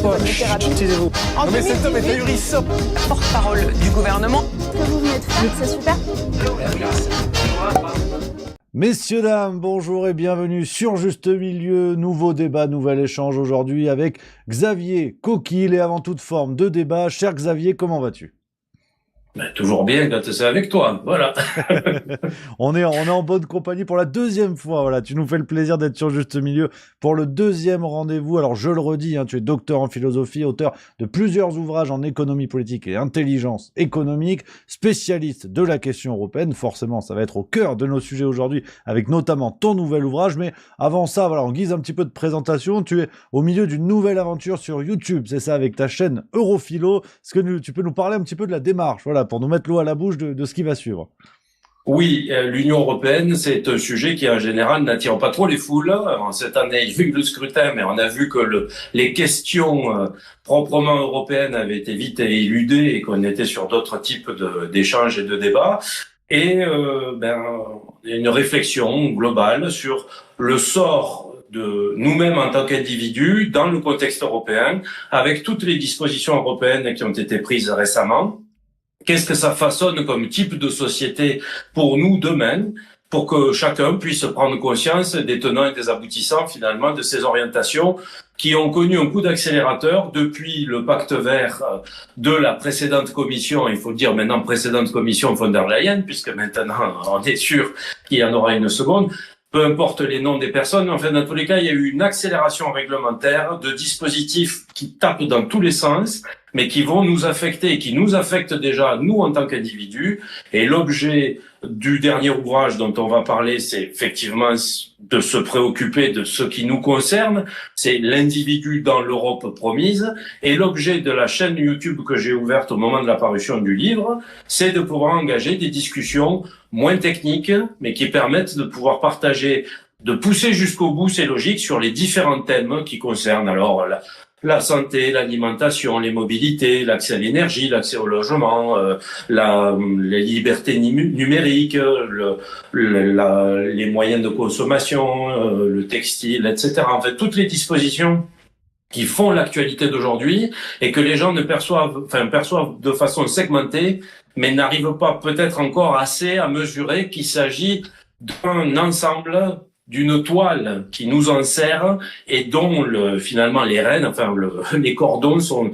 bonne littérature. Taisez-vous. Non mais cet homme est ahurissant. Porte-parole du gouvernement. Ce que vous venez de faire, c'est super. Messieurs, dames, bonjour et bienvenue sur Juste Milieu. Nouveau débat, nouvel échange aujourd'hui avec Xavier Coquille et avant toute forme de débat. Cher Xavier, comment vas-tu ? Toujours bien quand c'est avec toi, voilà. on est en bonne compagnie pour la deuxième fois. Voilà, tu nous fais le plaisir d'être sur Juste Milieu pour le deuxième rendez-vous. Alors je le redis, tu es docteur en philosophie, auteur de plusieurs ouvrages en économie politique et intelligence économique, spécialiste de la question européenne. Forcément, ça va être au cœur de nos sujets aujourd'hui, avec notamment ton nouvel ouvrage. Mais avant ça, voilà, en guise un petit peu de présentation, tu es au milieu d'une nouvelle aventure sur YouTube, c'est ça, avec ta chaîne Europhilo. Est-ce que tu peux nous parler un petit peu de la démarche, voilà, pour nous mettre l'eau à la bouche de ce qui va suivre? Oui, l'Union européenne, c'est un sujet qui en général n'attire pas trop les foules. Cette année, il y a eu le scrutin, mais on a vu que les questions proprement européennes avaient été vite éludées et qu'on était sur d'autres types d'échanges et de débats. Et il y a une réflexion globale sur le sort de nous-mêmes en tant qu'individus dans le contexte européen, avec toutes les dispositions européennes qui ont été prises récemment. Qu'est-ce que ça façonne comme type de société pour nous demain, pour que chacun puisse prendre conscience des tenants et des aboutissants finalement de ces orientations qui ont connu un coup d'accélérateur depuis le pacte vert de la précédente commission, il faut le dire maintenant précédente commission von der Leyen, puisque maintenant on est sûr qu'il y en aura une seconde. Peu importe les noms des personnes, enfin dans tous les cas, il y a eu une accélération réglementaire de dispositifs qui tapent dans tous les sens, mais qui vont nous affecter et qui nous affectent déjà, nous, en tant qu'individus. Et l'objet du dernier ouvrage dont on va parler, c'est effectivement de se préoccuper de ce qui nous concerne, c'est l'individu dans l'Europe promise. Et l'objet de la chaîne YouTube que j'ai ouverte au moment de la parution du livre, c'est de pouvoir engager des discussions moins techniques, mais qui permettent de pouvoir partager, de pousser jusqu'au bout ces logiques sur les différents thèmes qui concernent alors la santé, l'alimentation, les mobilités, l'accès à l'énergie, l'accès au logement, les libertés numériques, les moyens de consommation, le textile, etc. En fait, toutes les dispositions qui font l'actualité d'aujourd'hui et que les gens perçoivent de façon segmentée, mais n'arrivent pas peut-être encore assez à mesurer qu'il s'agit d'un ensemble, d'une toile qui nous enserre et dont finalement les rênes, les cordons sont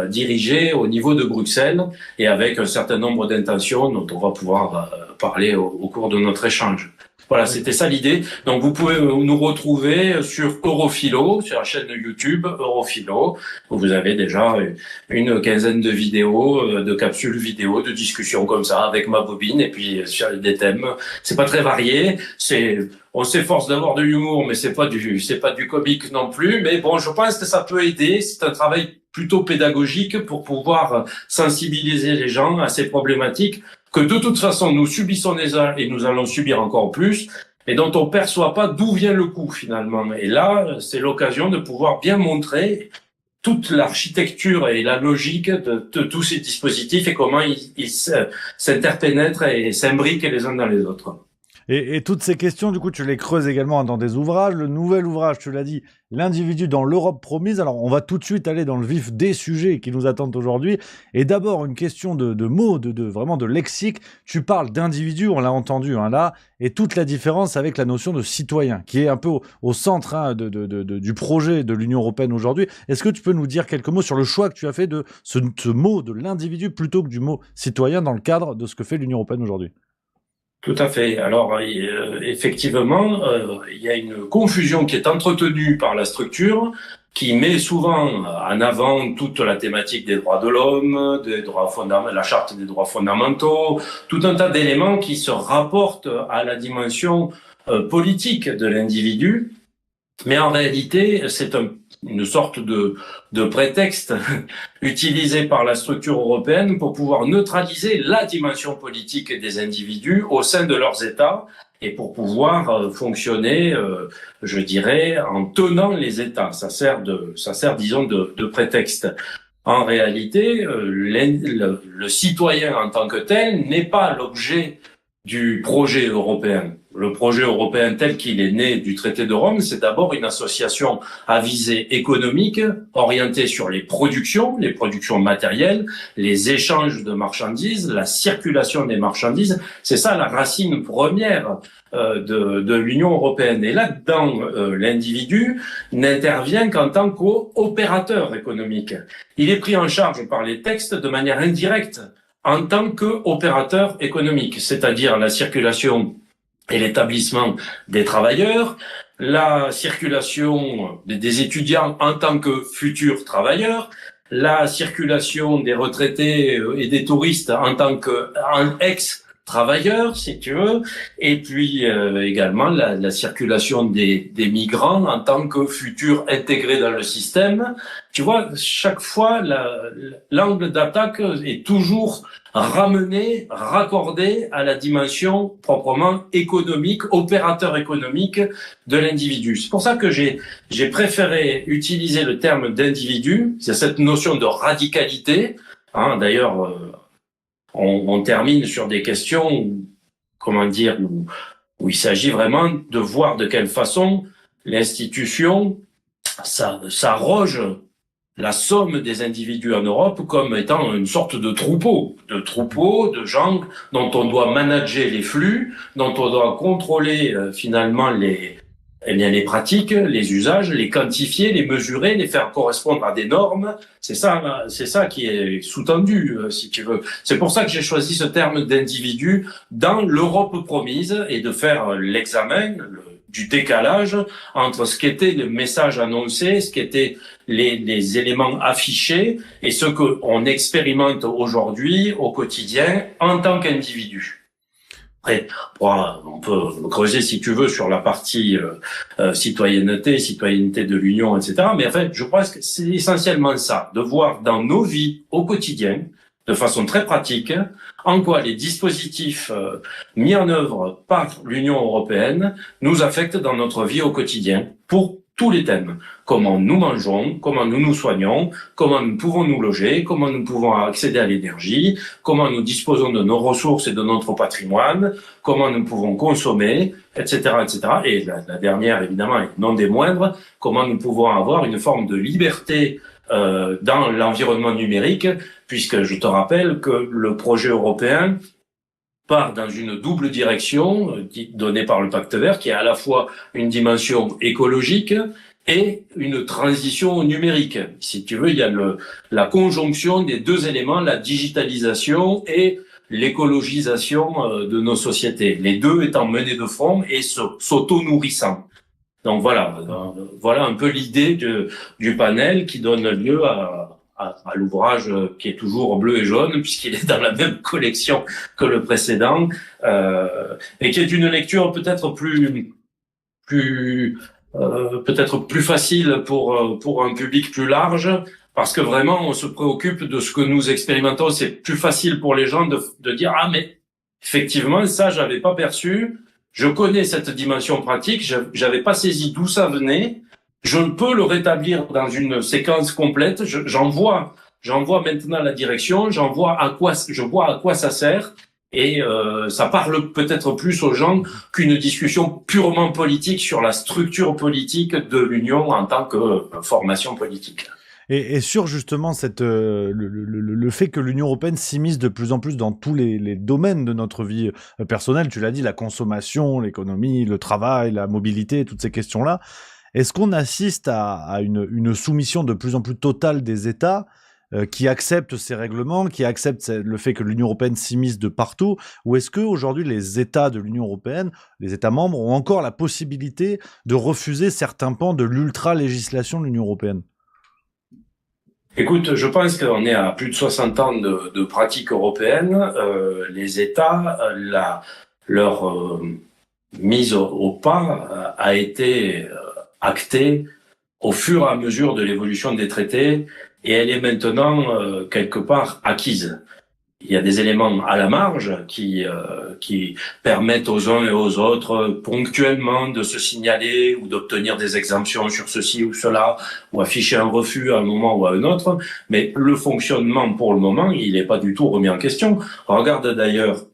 dirigés au niveau de Bruxelles et avec un certain nombre d'intentions dont on va pouvoir parler au cours de notre échange. Voilà, c'était ça l'idée. Donc vous pouvez nous retrouver sur Europhilo, sur la chaîne YouTube Europhilo, où vous avez déjà une quinzaine de vidéos, de capsules vidéo, de discussions comme ça avec ma bobine et puis sur des thèmes. C'est pas très varié, on s'efforce d'avoir de l'humour, mais c'est pas du comique non plus. Mais bon, je pense que ça peut aider. C'est un travail plutôt pédagogique pour pouvoir sensibiliser les gens à ces problématiques que de toute façon nous subissons déjà et nous allons subir encore plus, et dont on perçoit pas d'où vient le coup finalement. Et là, c'est l'occasion de pouvoir bien montrer toute l'architecture et la logique de tous ces dispositifs et comment ils s'interpénètrent et s'imbriquent les uns dans les autres. Et toutes ces questions, du coup, tu les creuses également dans des ouvrages. Le nouvel ouvrage, tu l'as dit, l'individu dans l'Europe promise. Alors, on va tout de suite aller dans le vif des sujets qui nous attendent aujourd'hui. Et d'abord, une question de mots, vraiment de lexique. Tu parles d'individu, on l'a entendu là, et toute la différence avec la notion de citoyen, qui est un peu au centre du projet de l'Union européenne aujourd'hui. Est-ce que tu peux nous dire quelques mots sur le choix que tu as fait de ce mot de l'individu plutôt que du mot citoyen dans le cadre de ce que fait l'Union européenne aujourd'hui ? Tout à fait. Alors, effectivement, il y a une confusion qui est entretenue par la structure, qui met souvent en avant toute la thématique des droits de l'homme, la charte des droits fondamentaux, tout un tas d'éléments qui se rapportent à la dimension politique de l'individu. Mais en réalité, c'est une sorte de prétexte utilisé par la structure européenne pour pouvoir neutraliser la dimension politique des individus au sein de leurs États et pour pouvoir fonctionner, je dirais, en tenant les États. Ça sert, disons, de prétexte. En réalité, le citoyen en tant que tel n'est pas l'objet du projet européen. le projet européen tel qu'il est né du traité de Rome, c'est d'abord une association à visée économique, orientée sur les productions matérielles, les échanges de marchandises, la circulation des marchandises. C'est ça la racine première de l'Union européenne. Et là-dedans, l'individu n'intervient qu'en tant qu'opérateur économique. Il est pris en charge par les textes de manière indirecte, en tant qu'opérateur économique, c'est-à-dire la circulation et l'établissement des travailleurs, la circulation des étudiants en tant que futurs travailleurs, la circulation des retraités et des touristes en tant que ex-travailleurs, si tu veux, et puis également la circulation des migrants en tant que futurs intégrés dans le système. Tu vois, chaque fois, l'angle d'attaque est toujours ramené, raccordé à la dimension proprement économique, opérateur économique de l'individu. C'est pour ça que j'ai préféré utiliser le terme d'individu. C'est cette notion de radicalité. Hein, d'ailleurs, on termine sur des questions, où il s'agit vraiment de voir de quelle façon l'institution s'arroge la somme des individus en Europe comme étant une sorte de troupeau de gens dont on doit manager les flux, dont on doit contrôler finalement les pratiques, les usages, les quantifier, les mesurer, les faire correspondre à des normes. C'est ça qui est sous-tendu, si tu veux. C'est pour ça que j'ai choisi ce terme d'individu dans l'Europe promise et de faire l'examen du décalage entre ce qu'étaient les messages annoncés, ce qu'étaient les éléments affichés et ce qu'on expérimente aujourd'hui au quotidien en tant qu'individu. Après, on peut creuser si tu veux sur la partie citoyenneté de l'Union, etc. Mais en fait, je pense que c'est essentiellement ça, de voir dans nos vies au quotidien, de façon très pratique, en quoi les dispositifs mis en œuvre par l'Union européenne nous affectent dans notre vie au quotidien pour tous les thèmes. Comment nous mangeons, comment nous nous soignons, comment nous pouvons nous loger, comment nous pouvons accéder à l'énergie, comment nous disposons de nos ressources et de notre patrimoine, comment nous pouvons consommer, etc., etc. Et la dernière, évidemment, et non des moindres, comment nous pouvons avoir une forme de liberté dans l'environnement numérique, puisque je te rappelle que le projet européen part dans une double direction donnée par le Pacte vert, qui est à la fois une dimension écologique et une transition numérique. Si tu veux, il y a la conjonction des deux éléments, la digitalisation et l'écologisation de nos sociétés, les deux étant menés de front et s'auto-nourrissant. Donc voilà un peu l'idée du panel qui donne lieu à l'ouvrage qui est toujours bleu et jaune puisqu'il est dans la même collection que le précédent et qui est une lecture peut-être plus facile pour un public plus large parce que vraiment on se préoccupe de ce que nous expérimentons. C'est plus facile pour les gens de dire ah mais effectivement ça j'avais pas perçu. Je connais cette dimension pratique, j'avais pas saisi d'où ça venait. Je peux le rétablir dans une séquence complète. J'en vois maintenant la direction. Je vois à quoi ça sert. Et ça parle peut-être plus aux gens qu'une discussion purement politique sur la structure politique de l'Union en tant que formation politique. Et sur justement le fait que l'Union européenne s'immisce de plus en plus dans tous les domaines de notre vie personnelle, tu l'as dit, la consommation, l'économie, le travail, la mobilité, toutes ces questions-là, est-ce qu'on assiste à une soumission de plus en plus totale des États qui acceptent ces règlements, qui acceptent le fait que l'Union européenne s'immisce de partout, ou est-ce qu'aujourd'hui les États de l'Union européenne, les États membres, ont encore la possibilité de refuser certains pans de l'ultra-législation de l'Union européenne ? Écoute, je pense qu'on est à plus de 60 ans de pratique européenne. Les États, leur mise au pas a été actée au fur et à mesure de l'évolution des traités et elle est maintenant quelque part acquise. Il y a des éléments à la marge qui permettent aux uns et aux autres ponctuellement de se signaler ou d'obtenir des exemptions sur ceci ou cela ou afficher un refus à un moment ou à un autre. Mais le fonctionnement pour le moment, il n'est pas du tout remis en question. Regarde d'ailleurs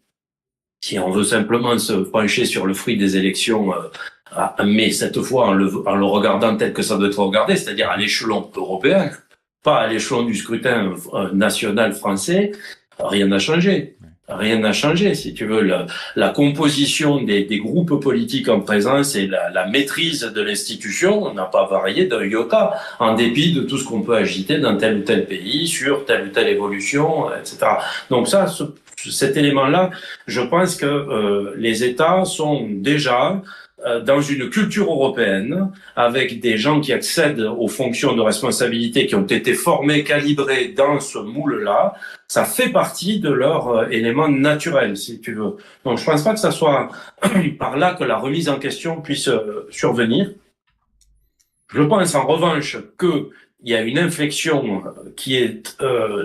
si on veut simplement se pencher sur le fruit des élections, mais cette fois en le regardant tel que ça doit être regardé, c'est-à-dire à l'échelon européen, pas à l'échelon du scrutin national français, rien n'a changé. Rien n'a changé, si tu veux. La composition des groupes politiques en présence et la maîtrise de l'institution n'a pas varié d'un iota, en dépit de tout ce qu'on peut agiter dans tel ou tel pays, sur telle ou telle évolution, etc. Donc ça, cet élément-là, je pense que les États sont déjà dans une culture européenne, avec des gens qui accèdent aux fonctions de responsabilité, qui ont été formés, calibrés dans ce moule-là. Ça fait partie de leur élément naturel, si tu veux. Donc je pense pas que ça soit par là que la remise en question puisse survenir. Je pense en revanche que il y a une inflexion qui est,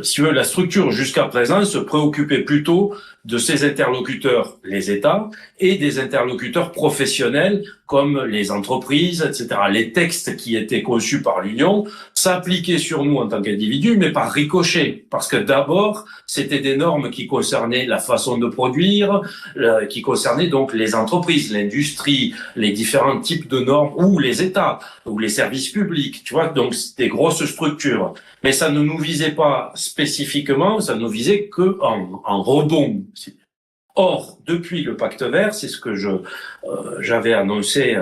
si tu veux, la structure jusqu'à présent se préoccupait plutôt de ses interlocuteurs, les États, et des interlocuteurs professionnels comme les entreprises, etc. Les textes qui étaient conçus par l'Union s'appliquaient sur nous en tant qu'individus, mais par ricochet, parce que d'abord, c'était des normes qui concernaient la façon de produire, qui concernaient donc les entreprises, l'industrie, les différents types de normes, ou les États, ou les services publics, tu vois, donc c'était des grosses structures. Mais ça ne nous visait pas spécifiquement, ça ne visait que en rebond. Or, depuis le Pacte Vert, c'est ce que j'avais annoncé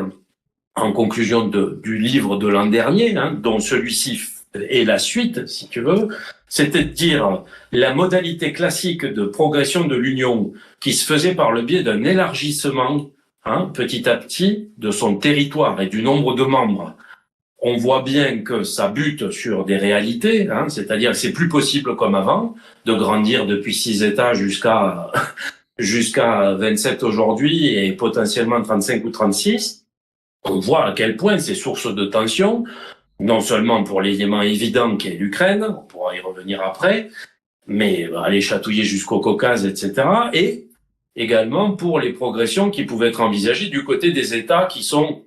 en conclusion du livre de l'an dernier, dont celui-ci est la suite, si tu veux, c'était de dire la modalité classique de progression de l'Union qui se faisait par le biais d'un élargissement, petit à petit, de son territoire et du nombre de membres. On voit bien que ça bute sur des réalités, c'est-à-dire que c'est plus possible comme avant de grandir depuis 6 États jusqu'à 27 aujourd'hui et potentiellement 35 ou 36. On voit à quel point c'est source de tension, non seulement pour l'élément évident qu'est l'Ukraine, on pourra y revenir après, mais aller chatouiller jusqu'au Caucase, etc. Et également pour les progressions qui pouvaient être envisagées du côté des États qui sont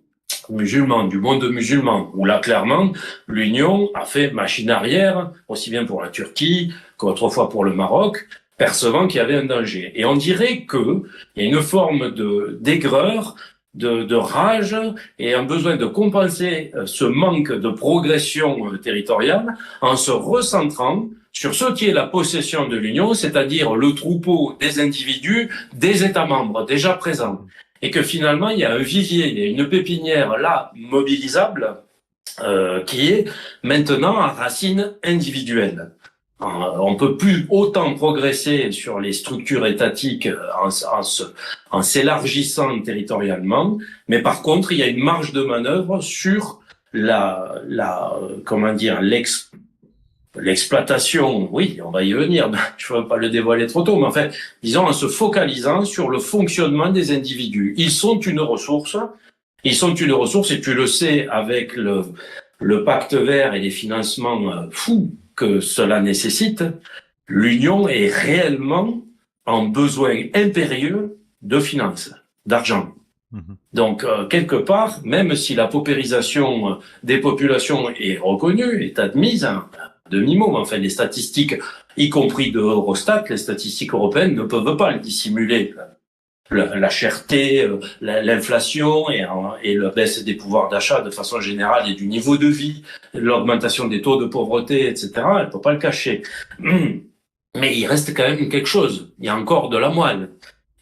musulmans, du monde musulman, où là, clairement, l'Union a fait machine arrière, aussi bien pour la Turquie qu'autrefois pour le Maroc, percevant qu'il y avait un danger. Et on dirait qu'il y a une forme d'aigreur, de rage et un besoin de compenser ce manque de progression territoriale en se recentrant sur ce qui est la possession de l'Union, c'est-à-dire le troupeau des individus, des États membres déjà présents. Et que finalement, il y a un vivier, il y a une pépinière là, mobilisable, qui est maintenant à racines individuelles. On peut plus autant progresser sur les structures étatiques en s'élargissant territorialement, mais par contre, il y a une marge de manœuvre sur l'exploitation, oui, on va y venir, je ne veux pas le dévoiler trop tôt, mais en fait, disons en se focalisant sur le fonctionnement des individus. Ils sont une ressource, et tu le sais avec le Pacte Vert et les financements fous que cela nécessite, l'Union est réellement en besoin impérieux de finances, d'argent. Donc, quelque part, même si la paupérisation des populations est reconnue, est admise, demi-mot, mais enfin, les statistiques, y compris de Eurostat, les statistiques européennes ne peuvent pas le dissimuler. La cherté, l'inflation et la baisse des pouvoirs d'achat de façon générale et du niveau de vie, l'augmentation des taux de pauvreté, etc., elle ne peut pas le cacher. Mais il reste quand même quelque chose. Il y a encore de la moelle.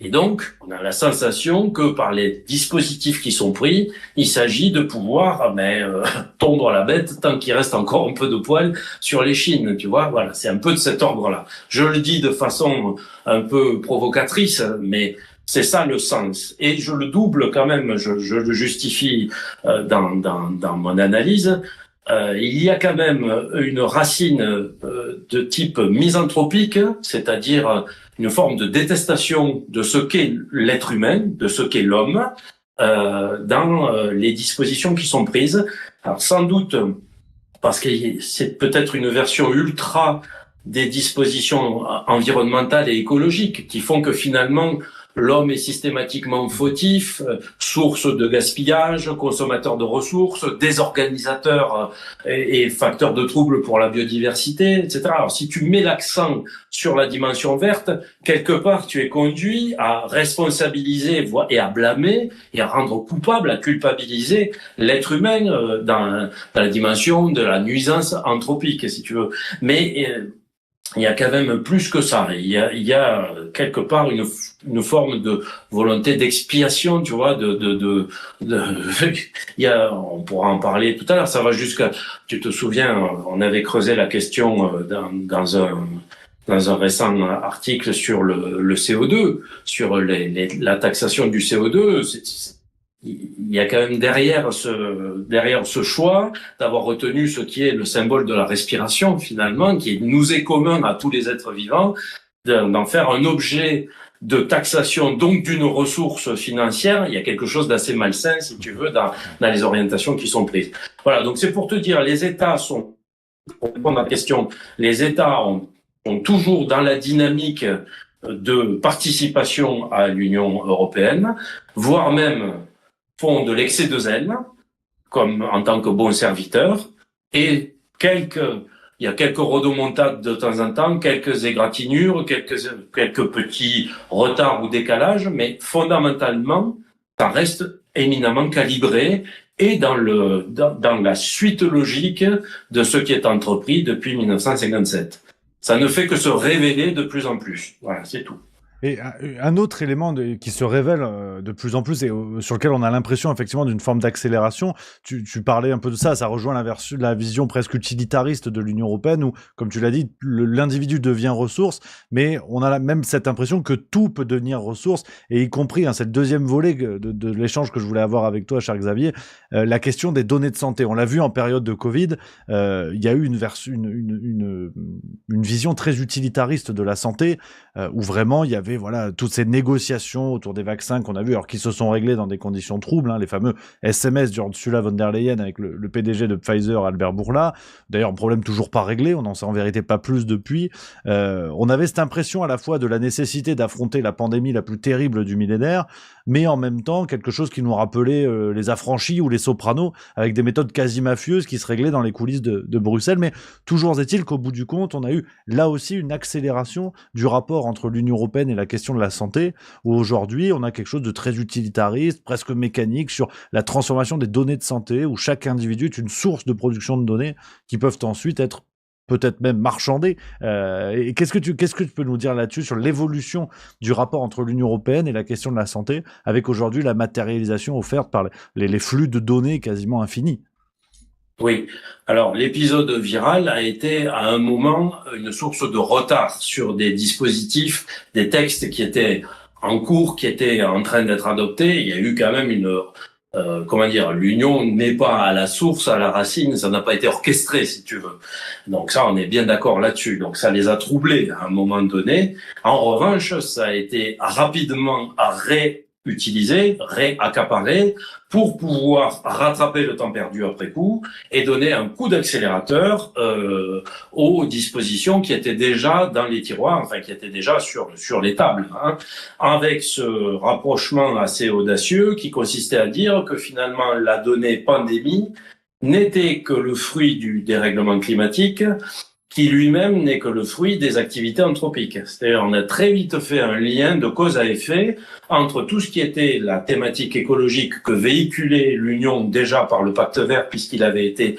Et donc, on a la sensation que par les dispositifs qui sont pris, il s'agit de pouvoir tondre la bête tant qu'il reste encore un peu de poil sur l'échine, tu vois. Voilà, c'est un peu de cet ordre-là. Je le dis de façon un peu provocatrice, mais c'est ça le sens. Et je le double quand même, je le justifie dans mon analyse. Il y a quand même une racine de type misanthropique, c'est-à-dire une forme de détestation de ce qu'est l'être humain, de ce qu'est l'homme, dans les dispositions qui sont prises. Alors sans doute parce que c'est peut-être une version ultra des dispositions environnementales et écologiques qui font que finalement l'homme est systématiquement fautif, source de gaspillage, consommateur de ressources, désorganisateur et facteur de troubles pour la biodiversité, etc. Alors si tu mets l'accent sur la dimension verte, quelque part tu es conduit à responsabiliser et à blâmer et à rendre coupable, à culpabiliser l'être humain dans la dimension de la nuisance anthropique, si tu veux. Mais il y a quand même plus que ça. Il y a quelque part une forme de volonté d'expiation, tu vois, on pourra en parler tout à l'heure. Ça va jusqu'à, tu te souviens, on avait creusé la question dans un récent article sur le CO2, sur la taxation du CO2. Il y a quand même derrière ce choix d'avoir retenu ce qui est le symbole de la respiration finalement, qui nous est commun à tous les êtres vivants, d'en faire un objet de taxation, donc d'une ressource financière. Il y a quelque chose d'assez malsain, si tu veux, dans les orientations qui sont prises. Voilà, donc c'est pour te dire, les États sont, pour répondre à la question, les États sont toujours dans la dynamique de participation à l'Union européenne, voire même font de l'excès de zèle, comme en tant que bons serviteurs, et il y a quelques rodomontades de temps en temps, quelques égratignures, quelques petits retards ou décalages, mais fondamentalement, ça reste éminemment calibré et dans la suite logique de ce qui est entrepris depuis 1957. Ça ne fait que se révéler de plus en plus. Voilà, c'est tout. Et un autre élément qui se révèle de plus en plus et sur lequel on a l'impression effectivement d'une forme d'accélération, tu parlais un peu de ça rejoint la vision presque utilitariste de l'Union européenne où, comme tu l'as dit, l'individu devient ressource, mais on a même cette impression que tout peut devenir ressource, et y compris, c'est le deuxième volet de l'échange que je voulais avoir avec toi, cher Xavier, la question des données de santé. On l'a vu en période de Covid, il y a eu une vision très utilitariste de la santé, où vraiment il y avait toutes ces négociations autour des vaccins qu'on a vu, alors qui se sont réglées dans des conditions troubles, les fameux SMS d'Ursula von der Leyen avec le PDG de Pfizer, Albert Bourla. D'ailleurs, un problème toujours pas réglé, on n'en sait en vérité pas plus depuis. On avait cette impression à la fois de la nécessité d'affronter la pandémie la plus terrible du millénaire, mais en même temps quelque chose qui nous rappelait les Affranchis ou les Sopranos, avec des méthodes quasi mafieuses qui se réglaient dans les coulisses de Bruxelles. Mais toujours est-il qu'au bout du compte, on a eu là aussi une accélération du rapport entre l'Union européenne et la question de la santé, où aujourd'hui on a quelque chose de très utilitariste, presque mécanique, sur la transformation des données de santé, où chaque individu est une source de production de données qui peuvent ensuite être peut-être même marchandées. Et qu'est-ce que tu peux nous dire là-dessus, sur l'évolution du rapport entre l'Union européenne et la question de la santé, avec aujourd'hui la matérialisation offerte par les flux de données quasiment infinis? Oui. Alors, l'épisode viral a été à un moment une source de retard sur des dispositifs, des textes qui étaient en cours, qui étaient en train d'être adoptés. Il y a eu quand même l'union n'est pas à la source, à la racine, ça n'a pas été orchestré, si tu veux. Donc ça, on est bien d'accord là-dessus. Donc ça les a troublés à un moment donné. En revanche, ça a été rapidement réutilisé, réaccaparé, pour pouvoir rattraper le temps perdu après coup et donner un coup d'accélérateur aux dispositions qui étaient déjà dans les tiroirs, enfin qui étaient déjà sur les tables, avec ce rapprochement assez audacieux qui consistait à dire que finalement la donnée pandémie n'était que le fruit du dérèglement climatique, qui lui-même n'est que le fruit des activités anthropiques. C'est-à-dire, on a très vite fait un lien de cause à effet entre tout ce qui était la thématique écologique que véhiculait l'Union déjà par le Pacte Vert, puisqu'il avait été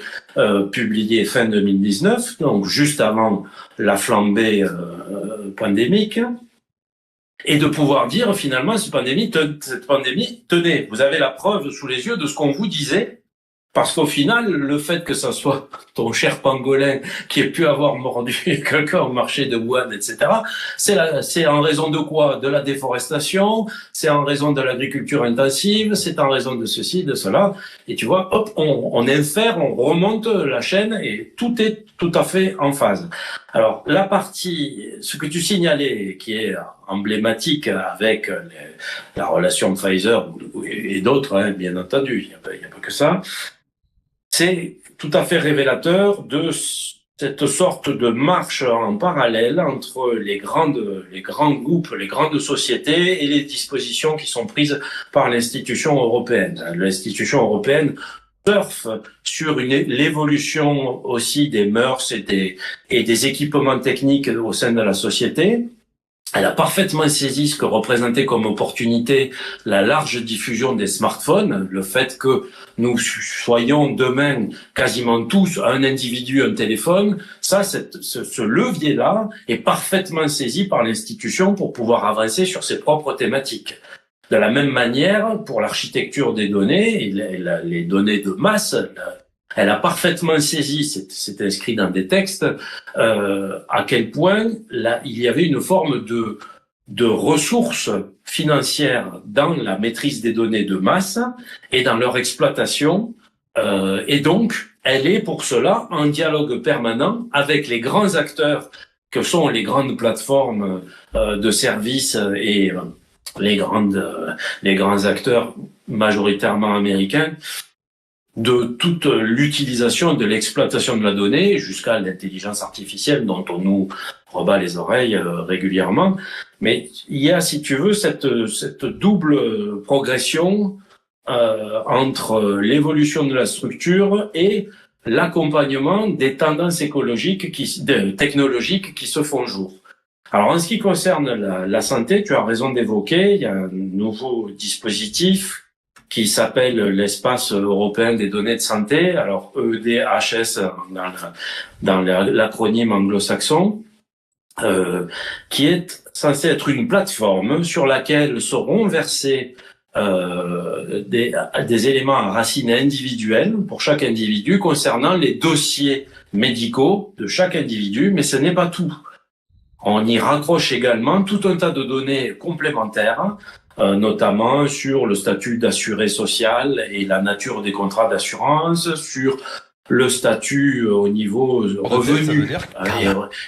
publié fin 2019, donc juste avant la flambée pandémique, et de pouvoir dire finalement cette pandémie, tenez, vous avez la preuve sous les yeux de ce qu'on vous disait. Parce qu'au final, le fait que ça soit ton cher pangolin qui ait pu avoir mordu quelqu'un au marché de Wuhan, etc., c'est en raison de quoi? De la déforestation, c'est en raison de l'agriculture intensive, c'est en raison de ceci, de cela. Et tu vois, hop, on infère, on remonte la chaîne et tout est tout à fait en phase. Alors, ce que tu signalais, qui est emblématique avec la relation Pfizer et d'autres, bien entendu, il n'y a pas que ça, c'est tout à fait révélateur de cette sorte de marche en parallèle entre les grands groupes, les grandes sociétés et les dispositions qui sont prises par l'institution européenne. L'institution européenne surfe sur l'évolution aussi des mœurs et des équipements techniques au sein de la société. Elle a parfaitement saisi ce que représentait comme opportunité la large diffusion des smartphones, le fait que nous soyons demain quasiment tous un individu, un téléphone. Ça, ce levier-là est parfaitement saisi par l'institution pour pouvoir avancer sur ses propres thématiques. De la même manière, pour l'architecture des données et les données de masse, elle a parfaitement saisi, c'est inscrit dans des textes, à quel point là, il y avait une forme de ressources financières dans la maîtrise des données de masse et dans leur exploitation. Et donc, elle est pour cela en dialogue permanent avec les grands acteurs que sont les grandes plateformes de services et les grands acteurs majoritairement américains, de toute l'utilisation de l'exploitation de la donnée jusqu'à l'intelligence artificielle dont on nous rebat les oreilles régulièrement. Mais il y a, si tu veux, cette double progression entre l'évolution de la structure et l'accompagnement des tendances écologiques technologiques qui se font jour. Alors, en ce qui concerne la santé, tu as raison d'évoquer, il y a un nouveau dispositif qui s'appelle l'espace européen des données de santé, alors EDHS dans l'acronyme anglo-saxon, qui est censé être une plateforme sur laquelle seront versés des éléments à racines individuelles pour chaque individu concernant les dossiers médicaux de chaque individu, mais ce n'est pas tout. On y raccroche également tout un tas de données complémentaires, notamment sur le statut d'assuré social et la nature des contrats d'assurance, sur le statut au niveau revenu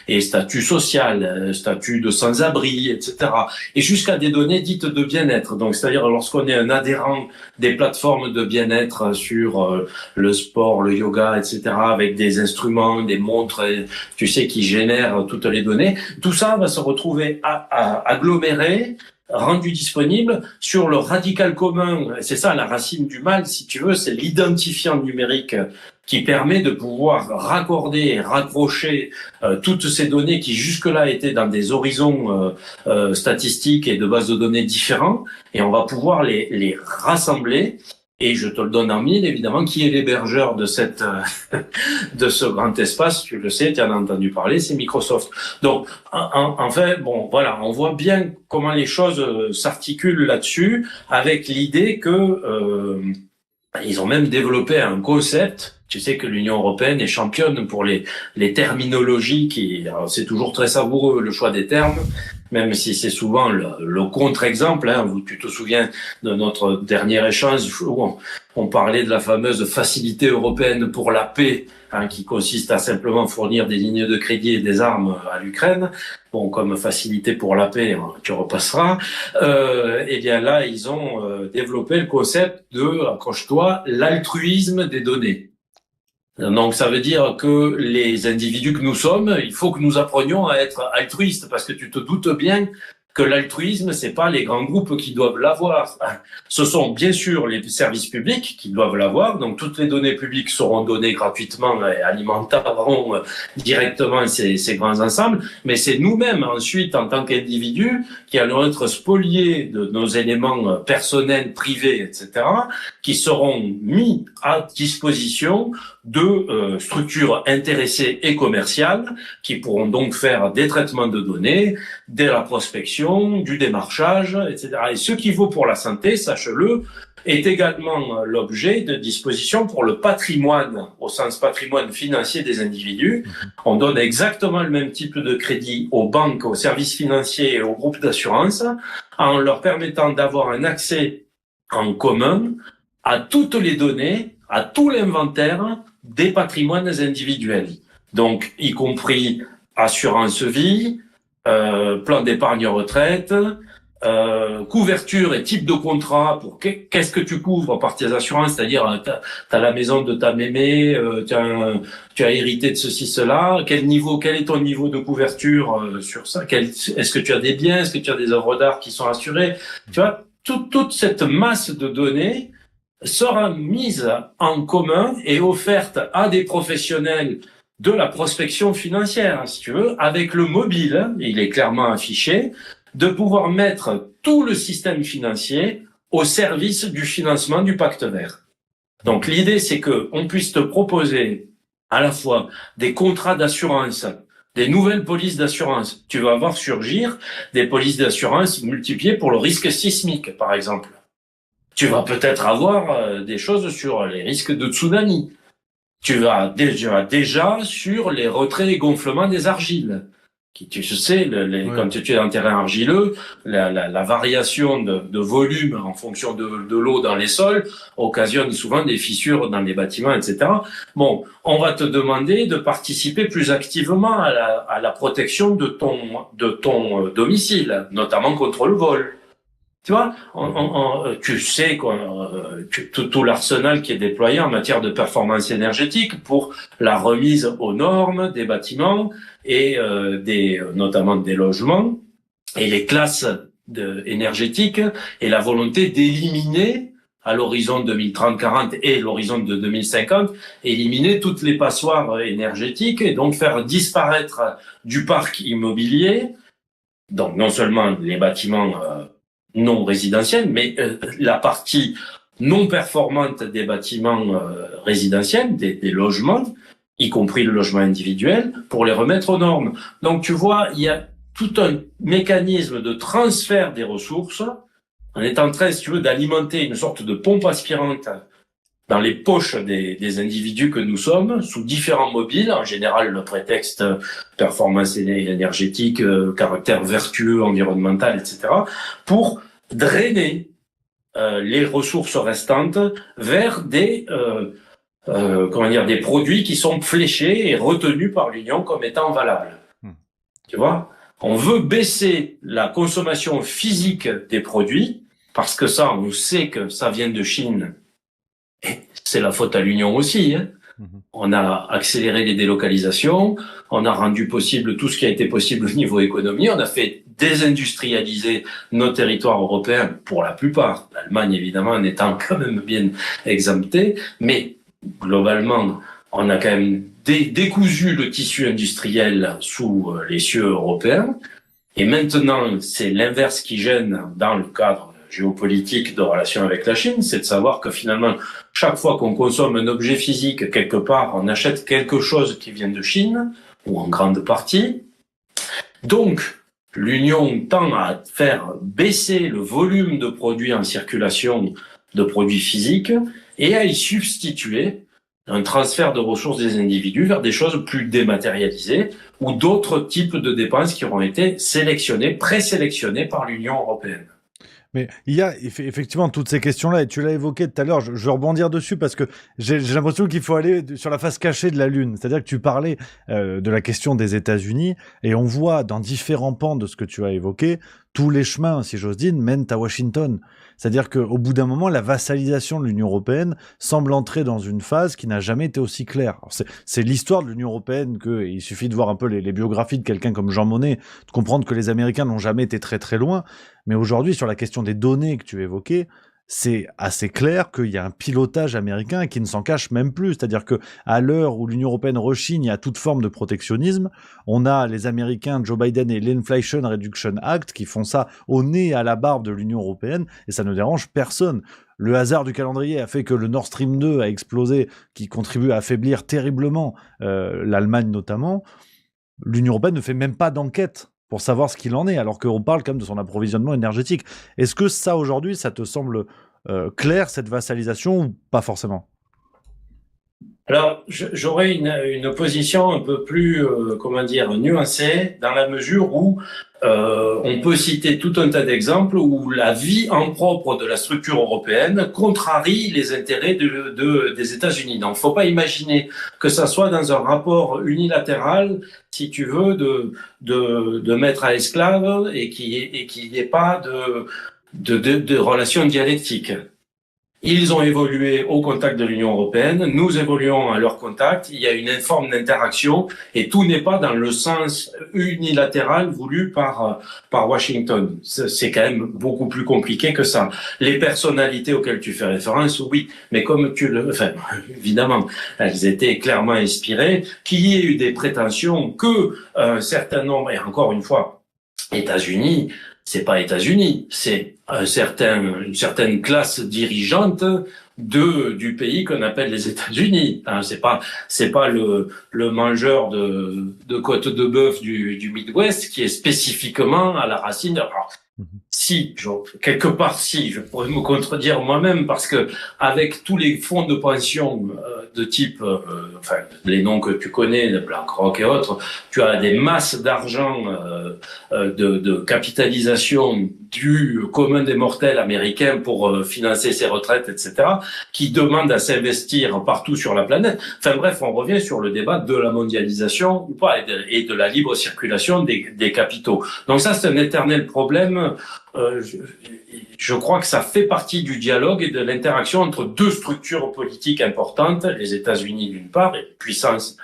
et statut social, statut de sans-abri, etc. Et jusqu'à des données dites de bien-être. Donc, c'est-à-dire lorsqu'on est un adhérent des plateformes de bien-être sur le sport, le yoga, etc., avec des instruments, des montres, tu sais, qui génèrent toutes les données, tout ça va se retrouver aggloméré, rendu disponible sur le radical commun. C'est ça la racine du mal, si tu veux, c'est l'identifiant numérique qui permet de pouvoir raccorder et raccrocher toutes ces données qui jusque-là étaient dans des horizons statistiques et de bases de données différents, et on va pouvoir les rassembler. Et je te le donne en mille, évidemment, qui est l'hébergeur de de ce grand espace, tu le sais, tu en as entendu parler, c'est Microsoft. Donc, en fait, bon, voilà, on voit bien comment les choses s'articulent là-dessus, avec l'idée que ils ont même développé un concept. Tu sais que l'Union européenne est championne pour les terminologies alors c'est toujours très savoureux, le choix des termes, même si c'est souvent le contre-exemple, hein, où tu te souviens de notre dernier échange où on parlait de la fameuse facilité européenne pour la paix, hein, qui consiste à simplement fournir des lignes de crédit et des armes à l'Ukraine. Bon, comme facilité pour la paix, hein, tu repasseras. Et bien là, ils ont développé le concept de, accroche-toi, l'altruisme des données. Donc ça veut dire que les individus que nous sommes, il faut que nous apprenions à être altruistes, parce que tu te doutes bien que l'altruisme, c'est pas les grands groupes qui doivent l'avoir. Ce sont bien sûr les services publics qui doivent l'avoir. Donc toutes les données publiques seront données gratuitement et alimenteront directement ces grands ensembles. Mais c'est nous-mêmes ensuite, en tant qu'individus, qui allons être spoliés de nos éléments personnels, privés, etc., qui seront mis à disposition de structures intéressées et commerciales qui pourront donc faire des traitements de données, de la prospection, du démarchage, etc. Et ce qui vaut pour la santé, sache-le, est également l'objet de dispositions pour le patrimoine, au sens patrimoine financier des individus. On donne exactement le même type de crédit aux banques, aux services financiers et aux groupes d'assurance, en leur permettant d'avoir un accès en commun à toutes les données, à tout l'inventaire des patrimoines individuels. Donc, y compris assurance vie, plan d'épargne retraite, couverture et type de contrat pour qu'est-ce que tu couvres par tes assurances, c'est-à-dire t'as la maison de ta mémé, tu as hérité de ceci, cela, quel est ton niveau de couverture sur ça, est-ce que tu as des biens, est-ce que tu as des œuvres d'art qui sont assurées, tu vois, toute cette masse de données sera mise en commun et offerte à des professionnels de la prospection financière, si tu veux, avec le mobile, il est clairement affiché, de pouvoir mettre tout le système financier au service du financement du pacte vert. Donc l'idée, c'est que on puisse te proposer à la fois des contrats d'assurance, des nouvelles polices d'assurance. Tu vas voir surgir des polices d'assurance multipliées pour le risque sismique, par exemple. Tu vas peut-être avoir des choses sur les risques de tsunami. Tu vas déjà sur les retraits et gonflements des argiles. Tu sais, quand tu es dans un terrain argileux, la variation de volume en fonction de l'eau dans les sols occasionne souvent des fissures dans les bâtiments, etc. Bon, on va te demander de participer plus activement à la protection de ton domicile, notamment contre le vol. Tu vois, tu sais tout l'arsenal qui est déployé en matière de performance énergétique pour la remise aux normes des bâtiments et notamment des logements et les classes énergétiques et la volonté d'éliminer à l'horizon 2030-40 et l'horizon de 2050, éliminer toutes les passoires énergétiques et donc faire disparaître du parc immobilier, donc non seulement les bâtiments non résidentiels, mais la partie non performante des bâtiments résidentiels, des logements, y compris le logement individuel, pour les remettre aux normes. Donc tu vois, il y a tout un mécanisme de transfert des ressources. On est en train, si tu veux, d'alimenter une sorte de pompe aspirante dans les poches des individus que nous sommes, sous différents mobiles, en général le prétexte performance énergétique, caractère vertueux, environnemental, etc., pour drainer les ressources restantes vers des produits qui sont fléchés et retenus par l'Union comme étant valables. Tu vois, on veut baisser la consommation physique des produits parce que ça, on sait que ça vient de Chine. Et c'est la faute à l'Union aussi. Hein. On a accéléré les délocalisations, on a rendu possible tout ce qui a été possible au niveau économie, on a fait désindustrialiser nos territoires européens pour la plupart. L'Allemagne, évidemment, en étant quand même bien exemptée, mais globalement, on a quand même décousu le tissu industriel sous les cieux européens. Et maintenant, c'est l'inverse qui gêne dans le cadre géopolitique de relations avec la Chine, c'est de savoir que finalement, chaque fois qu'on consomme un objet physique quelque part, on achète quelque chose qui vient de Chine, ou en grande partie. Donc, l'Union tend à faire baisser le volume de produits en circulation, de produits physiques, et à y substituer un transfert de ressources des individus vers des choses plus dématérialisées, ou d'autres types de dépenses qui auront été présélectionnées par l'Union européenne. Mais il y a effectivement toutes ces questions-là, et tu l'as évoqué tout à l'heure, je vais rebondir dessus parce que j'ai l'impression qu'il faut aller sur la face cachée de la Lune. C'est-à-dire que tu parlais de la question des États-Unis, et on voit dans différents pans de ce que tu as évoqué, tous les chemins, si j'ose dire, mènent à Washington. C'est-à-dire qu'au bout d'un moment, la vassalisation de l'Union européenne semble entrer dans une phase qui n'a jamais été aussi claire. C'est l'histoire de l'Union européenne il suffit de voir un peu les biographies de quelqu'un comme Jean Monnet, de comprendre que les Américains n'ont jamais été très très loin. Mais aujourd'hui, sur la question des données que tu évoquais, c'est assez clair qu'il y a un pilotage américain qui ne s'en cache même plus. C'est-à-dire que à l'heure où l'Union européenne rechigne à toute forme de protectionnisme, on a les Américains, Joe Biden et l'Inflation Reduction Act qui font ça au nez et à la barbe de l'Union européenne, et ça ne dérange personne. Le hasard du calendrier a fait que le Nord Stream 2 a explosé, qui contribue à affaiblir terriblement l'Allemagne notamment. L'Union européenne ne fait même pas d'enquête pour savoir ce qu'il en est, alors qu'on parle quand même de son approvisionnement énergétique. Est-ce que ça, aujourd'hui, ça te semble clair, cette vassalisation, ou pas forcément ? Alors, j'aurais une position un peu plus, nuancée, dans la mesure où on peut citer tout un tas d'exemples où la vie en propre de la structure européenne contrarie les intérêts des États-Unis. Donc, faut pas imaginer que ça soit dans un rapport unilatéral, si tu veux, de maître à esclave et qu'il n'y ait pas de relation dialectique. Ils ont évolué au contact de l'Union européenne, nous évoluons à leur contact, il y a une forme d'interaction et tout n'est pas dans le sens unilatéral voulu par Washington. C'est quand même beaucoup plus compliqué que ça. Les personnalités auxquelles tu fais référence, oui, mais évidemment, elles étaient clairement inspirées, qu'il y ait eu des prétentions que un certain nombre, et encore une fois, États-Unis, c'est pas États-Unis, c'est une certaine classe dirigeante du pays qu'on appelle les États-Unis. Hein, c'est pas le mangeur de côte de bœuf du Midwest qui est spécifiquement à la racine. Alors, quelque part, je pourrais me contredire moi-même parce que avec tous les fonds de pension de type, les noms que tu connais, de BlackRock et autres, tu as des masses d'argent de capitalisation du commun des mortels américains pour financer ses retraites, etc., qui demandent à s'investir partout sur la planète. Enfin bref, on revient sur le débat de la mondialisation ou pas et de la libre circulation des capitaux. Donc ça, c'est un éternel problème. Je crois que ça fait partie du dialogue et de l'interaction entre deux structures politiques importantes, les États-Unis d'une part, et puissance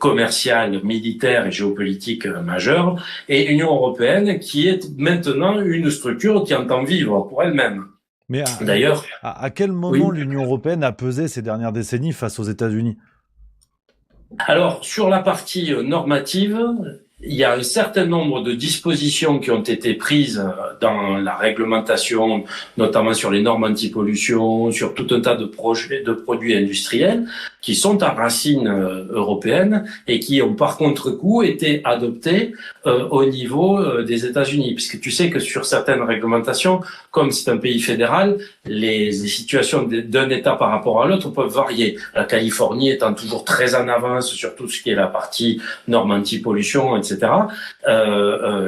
commerciale, militaire et géopolitique majeure, et l'Union européenne qui est maintenant une structure qui entend vivre pour elle-même. Mais d'ailleurs, à quel moment l'Union européenne a pesé ces dernières décennies face aux États-Unis? Alors, sur la partie normative, il y a un certain nombre de dispositions qui ont été prises dans la réglementation, notamment sur les normes anti-pollution, sur tout un tas de produits industriels qui sont à racines européennes et qui ont par contre-coup été adoptés au niveau des États-Unis. Puisque tu sais que sur certaines réglementations, comme c'est un pays fédéral, les situations d'un État par rapport à l'autre peuvent varier. La Californie étant toujours très en avance sur tout ce qui est la partie normes anti-pollution, etc.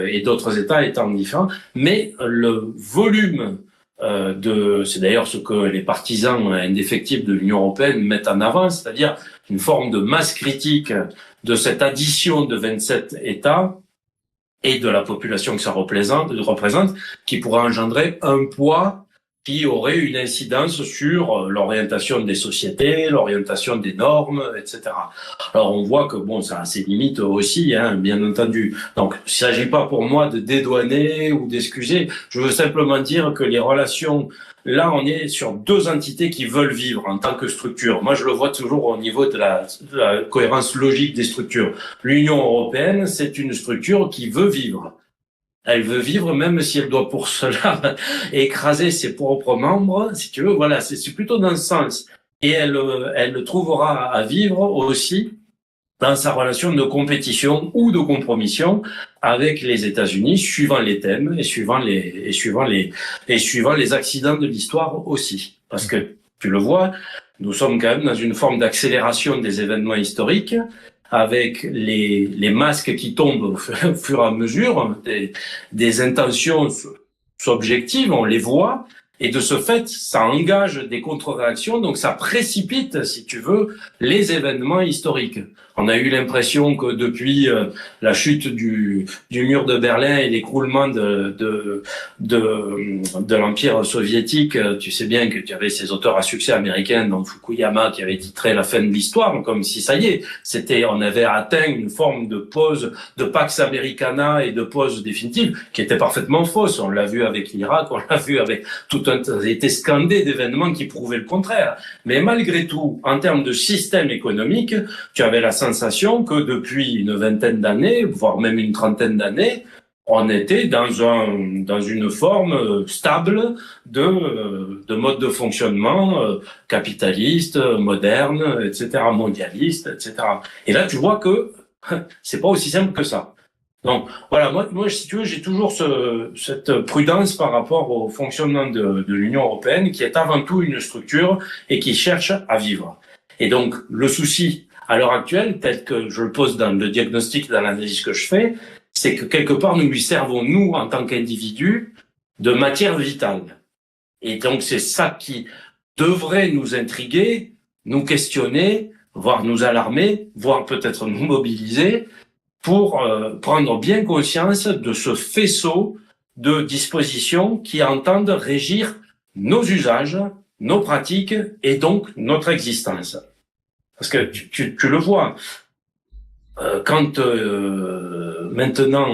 Et d'autres États étant différents. Mais le volume c'est d'ailleurs ce que les partisans indéfectibles de l'Union européenne mettent en avant, c'est-à-dire une forme de masse critique de cette addition de 27 États et de la population que ça représente, qui pourrait engendrer un poids qui aurait une incidence sur l'orientation des sociétés, l'orientation des normes, etc. Alors on voit que ça a ses limites aussi, bien entendu. Donc il ne s'agit pas pour moi de dédouaner ou d'excuser. Je veux simplement dire que les relations, là on est sur deux entités qui veulent vivre en tant que structure. Moi je le vois toujours au niveau de la cohérence logique des structures. L'Union européenne, c'est une structure qui veut vivre. Elle veut vivre même si elle doit pour cela écraser ses propres membres, si tu veux. Voilà, c'est plutôt dans ce sens. Et elle trouvera à vivre aussi dans sa relation de compétition ou de compromission avec les États-Unis, suivant les thèmes et suivant les accidents de l'histoire aussi. Parce que, tu le vois, nous sommes quand même dans une forme d'accélération des événements historiques, avec les masques qui tombent au fur et à mesure, des intentions subjectives, on les voit, et de ce fait, ça engage des contre-réactions, donc ça précipite, si tu veux, les événements historiques. On a eu l'impression que depuis la chute du mur de Berlin et l'écroulement de l'Empire soviétique, tu sais bien que tu avais ces auteurs à succès américains, dont Fukuyama, qui avait titré La fin de l'histoire, comme si ça y est, on avait atteint une forme de pause, de Pax Americana et de pause définitive, qui était parfaitement fausse. On l'a vu avec l'Irak, on l'a vu avec ça a été scandé d'événements qui prouvaient le contraire. Mais malgré tout, en termes de système économique, tu avais la sensation que depuis une vingtaine d'années, voire même une trentaine d'années, on était dans une forme stable de mode de fonctionnement capitaliste, moderne, etc., mondialiste, etc. Et là, tu vois que c'est pas aussi simple que ça. Donc voilà, moi, si tu veux, j'ai toujours cette prudence par rapport au fonctionnement de l'Union européenne, qui est avant tout une structure et qui cherche à vivre. Et donc, le souci, à l'heure actuelle, tel que je le pose dans le diagnostic, dans l'analyse que je fais, c'est que quelque part, nous lui servons, nous, en tant qu'individus, de matière vitale. Et donc, c'est ça qui devrait nous intriguer, nous questionner, voire nous alarmer, voire peut-être nous mobiliser pour prendre bien conscience de ce faisceau de dispositions qui entendent régir nos usages, nos pratiques et donc notre existence. Parce que tu le vois, quand maintenant,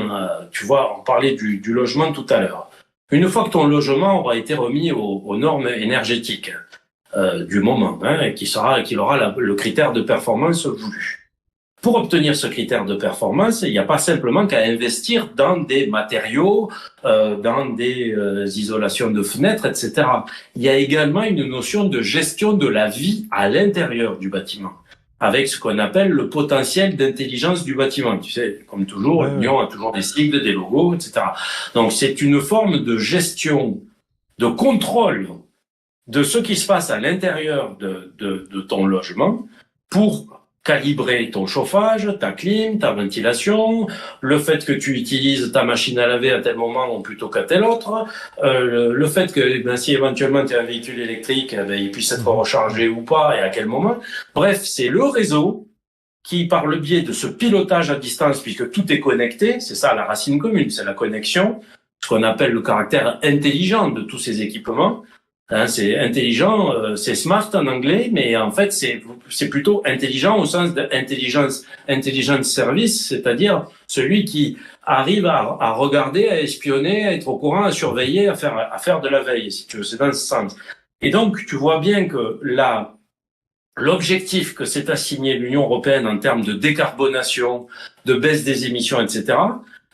tu vois, on parlait du logement tout à l'heure. Une fois que ton logement aura été remis aux normes énergétiques du moment, et qu'il aura le critère de performance voulu. Pour obtenir ce critère de performance, il n'y a pas simplement qu'à investir dans des matériaux, dans des isolations de fenêtres, etc. Il y a également une notion de gestion de la vie à l'intérieur du bâtiment, avec ce qu'on appelle le potentiel d'intelligence du bâtiment. Tu sais, comme toujours, l'Union a toujours des sigles, des logos, etc. Donc c'est une forme de gestion, de contrôle de ce qui se passe à l'intérieur de ton logement pour calibrer ton chauffage, ta clim, ta ventilation, le fait que tu utilises ta machine à laver à tel moment ou plutôt qu'à tel autre, le fait que si éventuellement tu as un véhicule électrique, il puisse être rechargé ou pas et à quel moment. Bref, c'est le réseau qui, par le biais de ce pilotage à distance, puisque tout est connecté, c'est ça la racine commune, c'est la connexion, ce qu'on appelle le caractère intelligent de tous ces équipements. C'est intelligent, c'est smart en anglais, mais en fait c'est plutôt intelligent au sens d'intelligence service, c'est-à-dire celui qui arrive à regarder, à espionner, à être au courant, à surveiller, à faire de la veille, si tu veux, c'est dans ce sens. Et donc tu vois bien que l'objectif que s'est assigné l'Union européenne en termes de décarbonation, de baisse des émissions, etc.,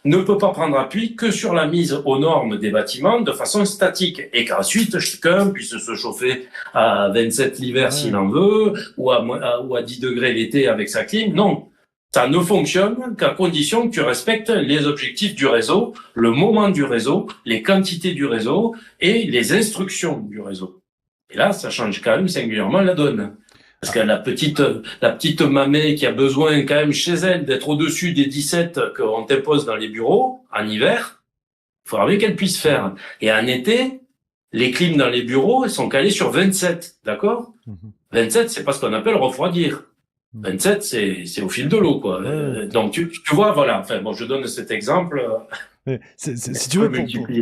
ne peut pas prendre appui que sur la mise aux normes des bâtiments de façon statique et qu'ensuite chacun puisse se chauffer à 27 l'hiver s'il en veut ou à 10 degrés l'été avec sa clim. Non, ça ne fonctionne qu'à condition que tu respectes les objectifs du réseau, le moment du réseau, les quantités du réseau et les instructions du réseau. Et là, ça change quand même singulièrement la donne. Parce que la petite mamée qui a besoin quand même chez elle d'être au-dessus des 17 qu'on t'impose dans les bureaux, en hiver, il faudra bien qu'elle puisse faire. Et en été, les clims dans les bureaux, elles sont calées sur 27, d'accord? 27, c'est pas ce qu'on appelle refroidir. 27, c'est au fil de l'eau, quoi. Donc tu vois, voilà. Enfin bon, je donne cet exemple. Si tu veux,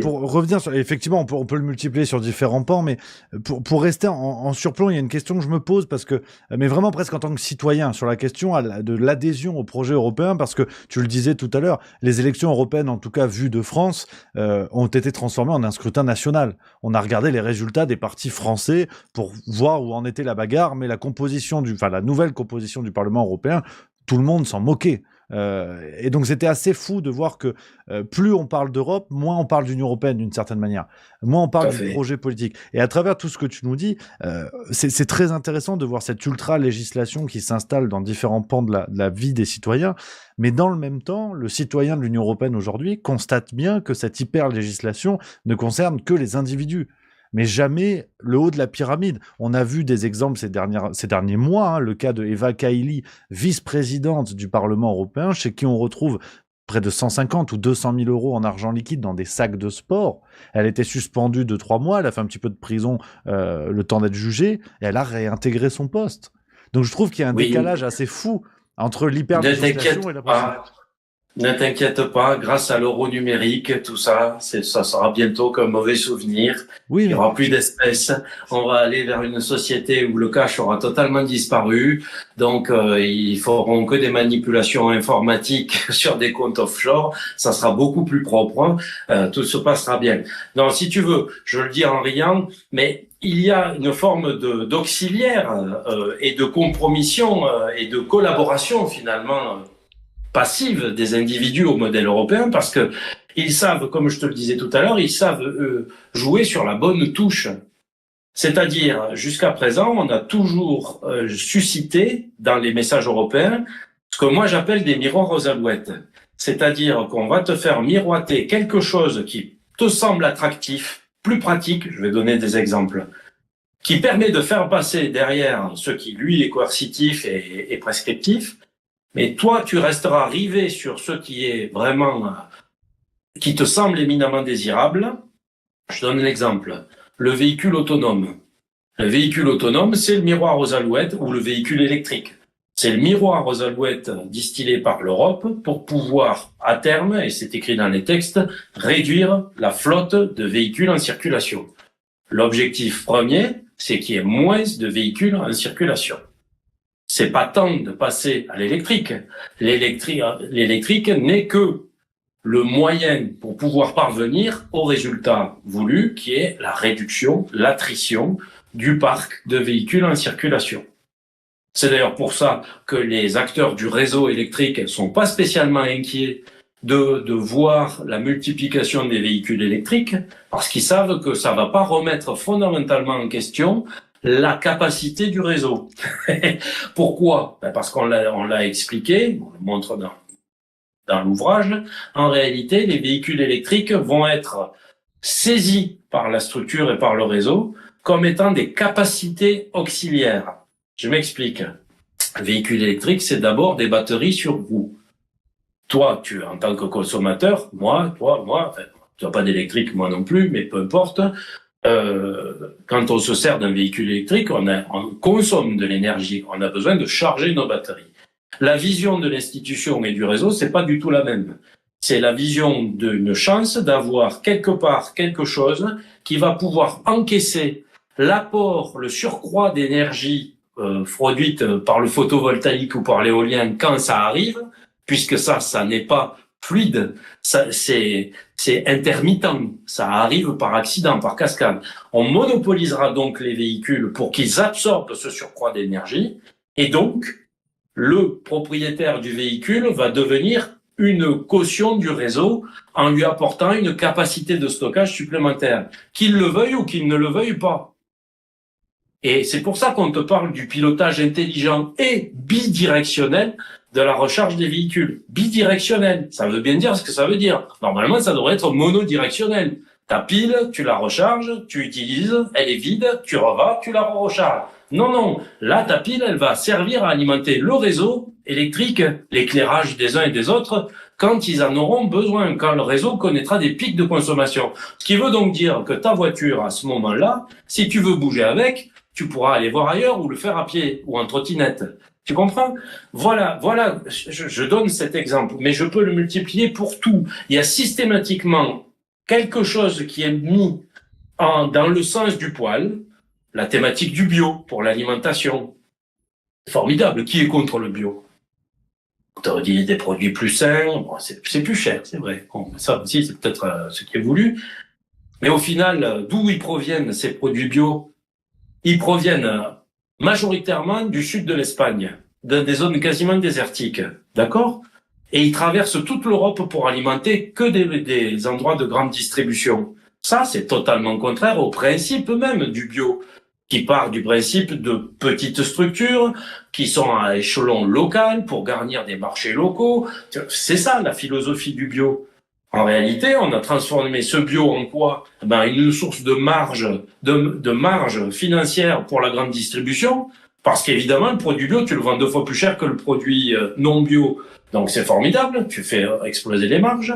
pour revenir sur, effectivement, on peut le multiplier sur différents pans, mais pour rester en surplomb, il y a une question que je me pose parce que, mais vraiment presque en tant que citoyen, sur la question de l'adhésion au projet européen, parce que tu le disais tout à l'heure, les élections européennes, en tout cas vues de France, ont été transformées en un scrutin national. On a regardé les résultats des partis français pour voir où en était la bagarre, mais la nouvelle composition du Parlement européen, tout le monde s'en moquait. Et donc c'était assez fou de voir que plus on parle d'Europe, moins on parle d'Union européenne d'une certaine manière, moins on parle du projet politique. Et à travers tout ce que tu nous dis, c'est très intéressant de voir cette ultra-législation qui s'installe dans différents pans de la vie des citoyens, mais dans le même temps, le citoyen de l'Union européenne aujourd'hui constate bien que cette hyper-législation ne concerne que les individus, mais jamais le haut de la pyramide. On a vu des exemples ces derniers mois, le cas de Eva Kaili, vice-présidente du Parlement européen, chez qui on retrouve près de 150 ou 200 000 euros en argent liquide dans des sacs de sport. Elle était suspendue de 3 mois, elle a fait un petit peu de prison le temps d'être jugée, et elle a réintégré son poste. Donc je trouve qu'il y a un décalage assez fou entre l'hyper-législation et la procédure. Ne t'inquiète pas, grâce à l'euro numérique, tout ça, ça sera bientôt qu'un mauvais souvenir. Oui, il n'y aura plus d'espèces. On va aller vers une société où le cash aura totalement disparu. Donc, ils feront que des manipulations informatiques sur des comptes offshore. Ça sera beaucoup plus propre. Tout se passera bien. Donc, si tu veux, je le dis en riant, mais il y a une forme d'auxiliaire et de compromission et de collaboration finalement passive des individus au modèle européen, parce que ils savent, comme je te le disais tout à l'heure, ils savent jouer sur la bonne touche. C'est-à-dire, jusqu'à présent, on a toujours suscité dans les messages européens ce que moi j'appelle des miroirs aux alouettes. C'est-à-dire qu'on va te faire miroiter quelque chose qui te semble attractif, plus pratique, je vais donner des exemples, qui permet de faire passer derrière ce qui, lui, est coercitif et prescriptif, mais toi, tu resteras rivé sur ce qui est vraiment, qui te semble éminemment désirable. Je donne un exemple. Le véhicule autonome. Le véhicule autonome, c'est le miroir aux alouettes ou le véhicule électrique. C'est le miroir aux alouettes distillé par l'Europe pour pouvoir, à terme, et c'est écrit dans les textes, réduire la flotte de véhicules en circulation. L'objectif premier, c'est qu'il y ait moins de véhicules en circulation. C'est pas tant de passer à l'électrique. L'électrique n'est que le moyen pour pouvoir parvenir au résultat voulu, qui est la réduction, l'attrition du parc de véhicules en circulation. C'est d'ailleurs pour ça que les acteurs du réseau électrique sont pas spécialement inquiets de voir la multiplication des véhicules électriques, parce qu'ils savent que ça va pas remettre fondamentalement en question la capacité du réseau. Pourquoi? Parce qu'on l'a expliqué, on le montre dans l'ouvrage. En réalité, les véhicules électriques vont être saisis par la structure et par le réseau comme étant des capacités auxiliaires. Je m'explique. Un véhicule électrique, c'est d'abord des batteries sur roue. Toi, en tant que consommateur, enfin, tu n'as pas d'électrique, moi non plus, mais peu importe. Quand on se sert d'un véhicule électrique, on consomme de l'énergie. On a besoin de charger nos batteries. La vision de l'institution et du réseau, c'est pas du tout la même. C'est la vision d'une chance d'avoir quelque part quelque chose qui va pouvoir encaisser l'apport, le surcroît d'énergie produite par le photovoltaïque ou par l'éolien quand ça arrive, puisque ça n'est pas fluide, ça c'est intermittent, ça arrive par accident, par cascade. On monopolisera donc les véhicules pour qu'ils absorbent ce surcroît d'énergie, et donc le propriétaire du véhicule va devenir une caution du réseau en lui apportant une capacité de stockage supplémentaire, qu'il le veuille ou qu'il ne le veuille pas. Et c'est pour ça qu'on te parle du pilotage intelligent et bidirectionnel de la recharge des véhicules. Bidirectionnel, ça veut bien dire ce que ça veut dire. Normalement, ça devrait être monodirectionnel. Ta pile, tu la recharges, tu utilises, elle est vide, tu revas, tu la recharges. Non. Là, ta pile, elle va servir à alimenter le réseau électrique, l'éclairage des uns et des autres, quand ils en auront besoin, quand le réseau connaîtra des pics de consommation. Ce qui veut donc dire que ta voiture, à ce moment-là, si tu veux bouger avec, tu pourras aller voir ailleurs ou le faire à pied ou en trottinette. Tu comprends? Voilà, je donne cet exemple, mais je peux le multiplier pour tout. Il y a systématiquement quelque chose qui est mis dans le sens du poil, la thématique du bio pour l'alimentation. Formidable. Qui est contre le bio? On te dit des produits plus sains, bon, c'est plus cher, c'est vrai. Bon, ça aussi, c'est peut-être ce qui est voulu. Mais au final, d'où ils proviennent ces produits bio? Ils proviennent majoritairement du sud de l'Espagne, dans des zones quasiment désertiques, d'accord? Et ils traversent toute l'Europe pour alimenter que des endroits de grande distribution. Ça, c'est totalement contraire au principe même du bio, qui part du principe de petites structures qui sont à échelon local pour garnir des marchés locaux. C'est ça la philosophie du bio. En réalité, on a transformé ce bio en quoi? Une source de marge financière pour la grande distribution, parce qu'évidemment, le produit bio, tu le vends 2 fois plus cher que le produit non bio. Donc c'est formidable, tu fais exploser les marges.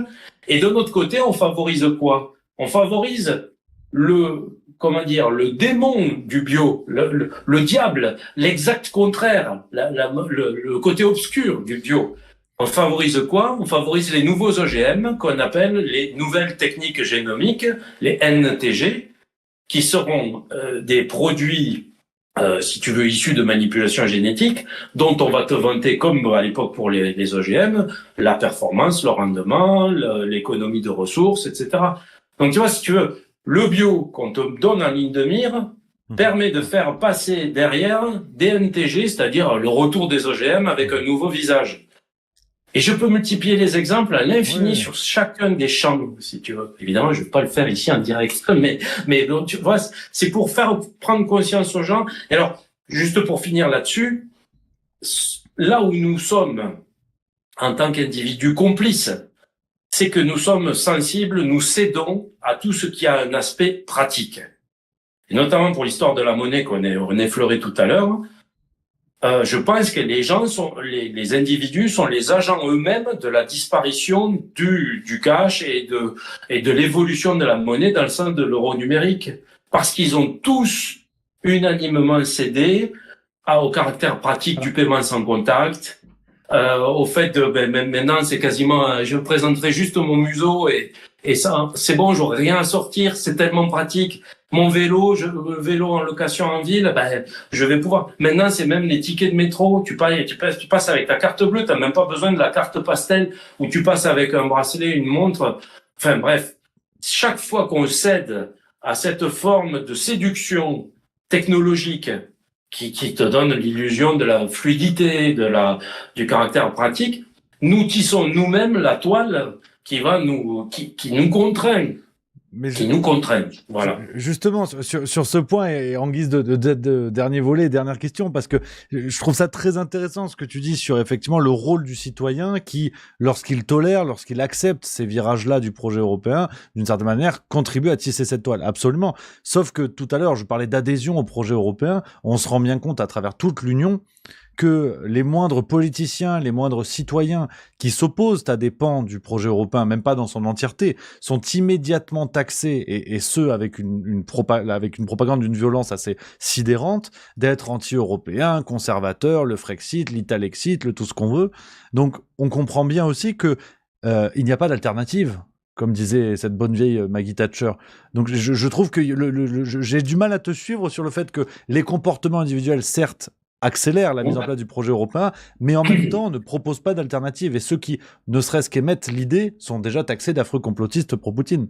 Et de notre côté, on favorise quoi? On favorise le démon du bio, le diable, l'exact contraire, le côté obscur du bio. On favorise quoi? On favorise les nouveaux OGM qu'on appelle les nouvelles techniques génomiques, les NTG, qui seront des produits, si tu veux, issus de manipulation génétique, dont on va te vanter, comme à l'époque pour les OGM, la performance, le rendement, l'économie de ressources, etc. Donc tu vois, si tu veux, le bio qu'on te donne en ligne de mire permet de faire passer derrière des NTG, c'est-à-dire le retour des OGM avec un nouveau visage. Et je peux multiplier les exemples à l'infini sur chacun des champs, si tu veux. Évidemment, je vais pas le faire ici en direct, mais donc, tu vois, c'est pour faire prendre conscience aux gens. Et alors, juste pour finir là-dessus, là où nous sommes en tant qu'individus complices, c'est que nous sommes sensibles, nous cédons à tout ce qui a un aspect pratique. et notamment pour l'histoire de la monnaie on effleurait tout à l'heure, je pense que les individus sont les agents eux-mêmes de la disparition du cash et de l'évolution de la monnaie dans le sens de l'euro numérique. Parce qu'ils ont tous unanimement cédé au caractère pratique du paiement sans contact, au fait maintenant c'est quasiment, je présenterai juste mon museau et ça, c'est bon, j'aurai rien à sortir, c'est tellement pratique. Mon vélo, le vélo en location en ville, je vais pouvoir. Maintenant, c'est même les tickets de métro. Tu passes avec ta carte bleue. T'as même pas besoin de la carte pastel où tu passes avec un bracelet, une montre. Enfin bref, chaque fois qu'on cède à cette forme de séduction technologique qui te donne l'illusion de la fluidité, du caractère pratique, nous tissons nous-mêmes la toile qui nous contraint. Qui nous contraignent, voilà. Justement, sur ce point, et en guise de dernier volet, dernière question, parce que je trouve ça très intéressant ce que tu dis sur effectivement le rôle du citoyen qui, lorsqu'il tolère, lorsqu'il accepte ces virages-là du projet européen, d'une certaine manière, contribue à tisser cette toile. Absolument. Sauf que tout à l'heure, je parlais d'adhésion au projet européen. On se rend bien compte à travers toute l'Union que les moindres politiciens, les moindres citoyens qui s'opposent à des pans du projet européen, même pas dans son entièreté, sont immédiatement taxés, et ce, avec une propagande d'une violence assez sidérante, d'être anti-européens, conservateurs, le Frexit, l'Italexit, le tout ce qu'on veut. Donc, on comprend bien aussi que il n'y a pas d'alternative, comme disait cette bonne vieille Maggie Thatcher. Donc, je trouve que j'ai du mal à te suivre sur le fait que les comportements individuels, certes, accélère la mise en place du projet européen, mais en même temps ne propose pas d'alternative. Et ceux qui, ne serait-ce qu'émettent l'idée, sont déjà taxés d'affreux complotistes pro-Poutine.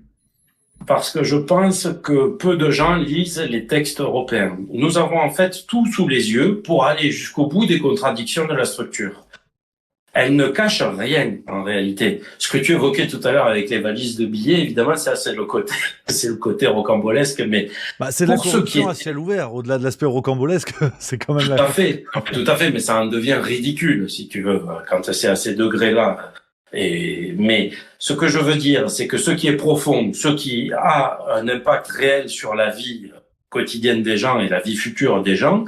Parce que je pense que peu de gens lisent les textes européens. Nous avons en fait tout sous les yeux pour aller jusqu'au bout des contradictions de la structure. Elle ne cache rien, en réalité. Ce que tu évoquais tout à l'heure avec les valises de billets, évidemment, ça, c'est le côté rocambolesque, mais c'est la corruption à ciel ouvert. Au-delà de l'aspect rocambolesque, c'est quand même tout à fait, mais ça en devient ridicule, si tu veux, quand c'est à ces degrés-là. Mais ce que je veux dire, c'est que ce qui est profond, ce qui a un impact réel sur la vie quotidienne des gens et la vie future des gens,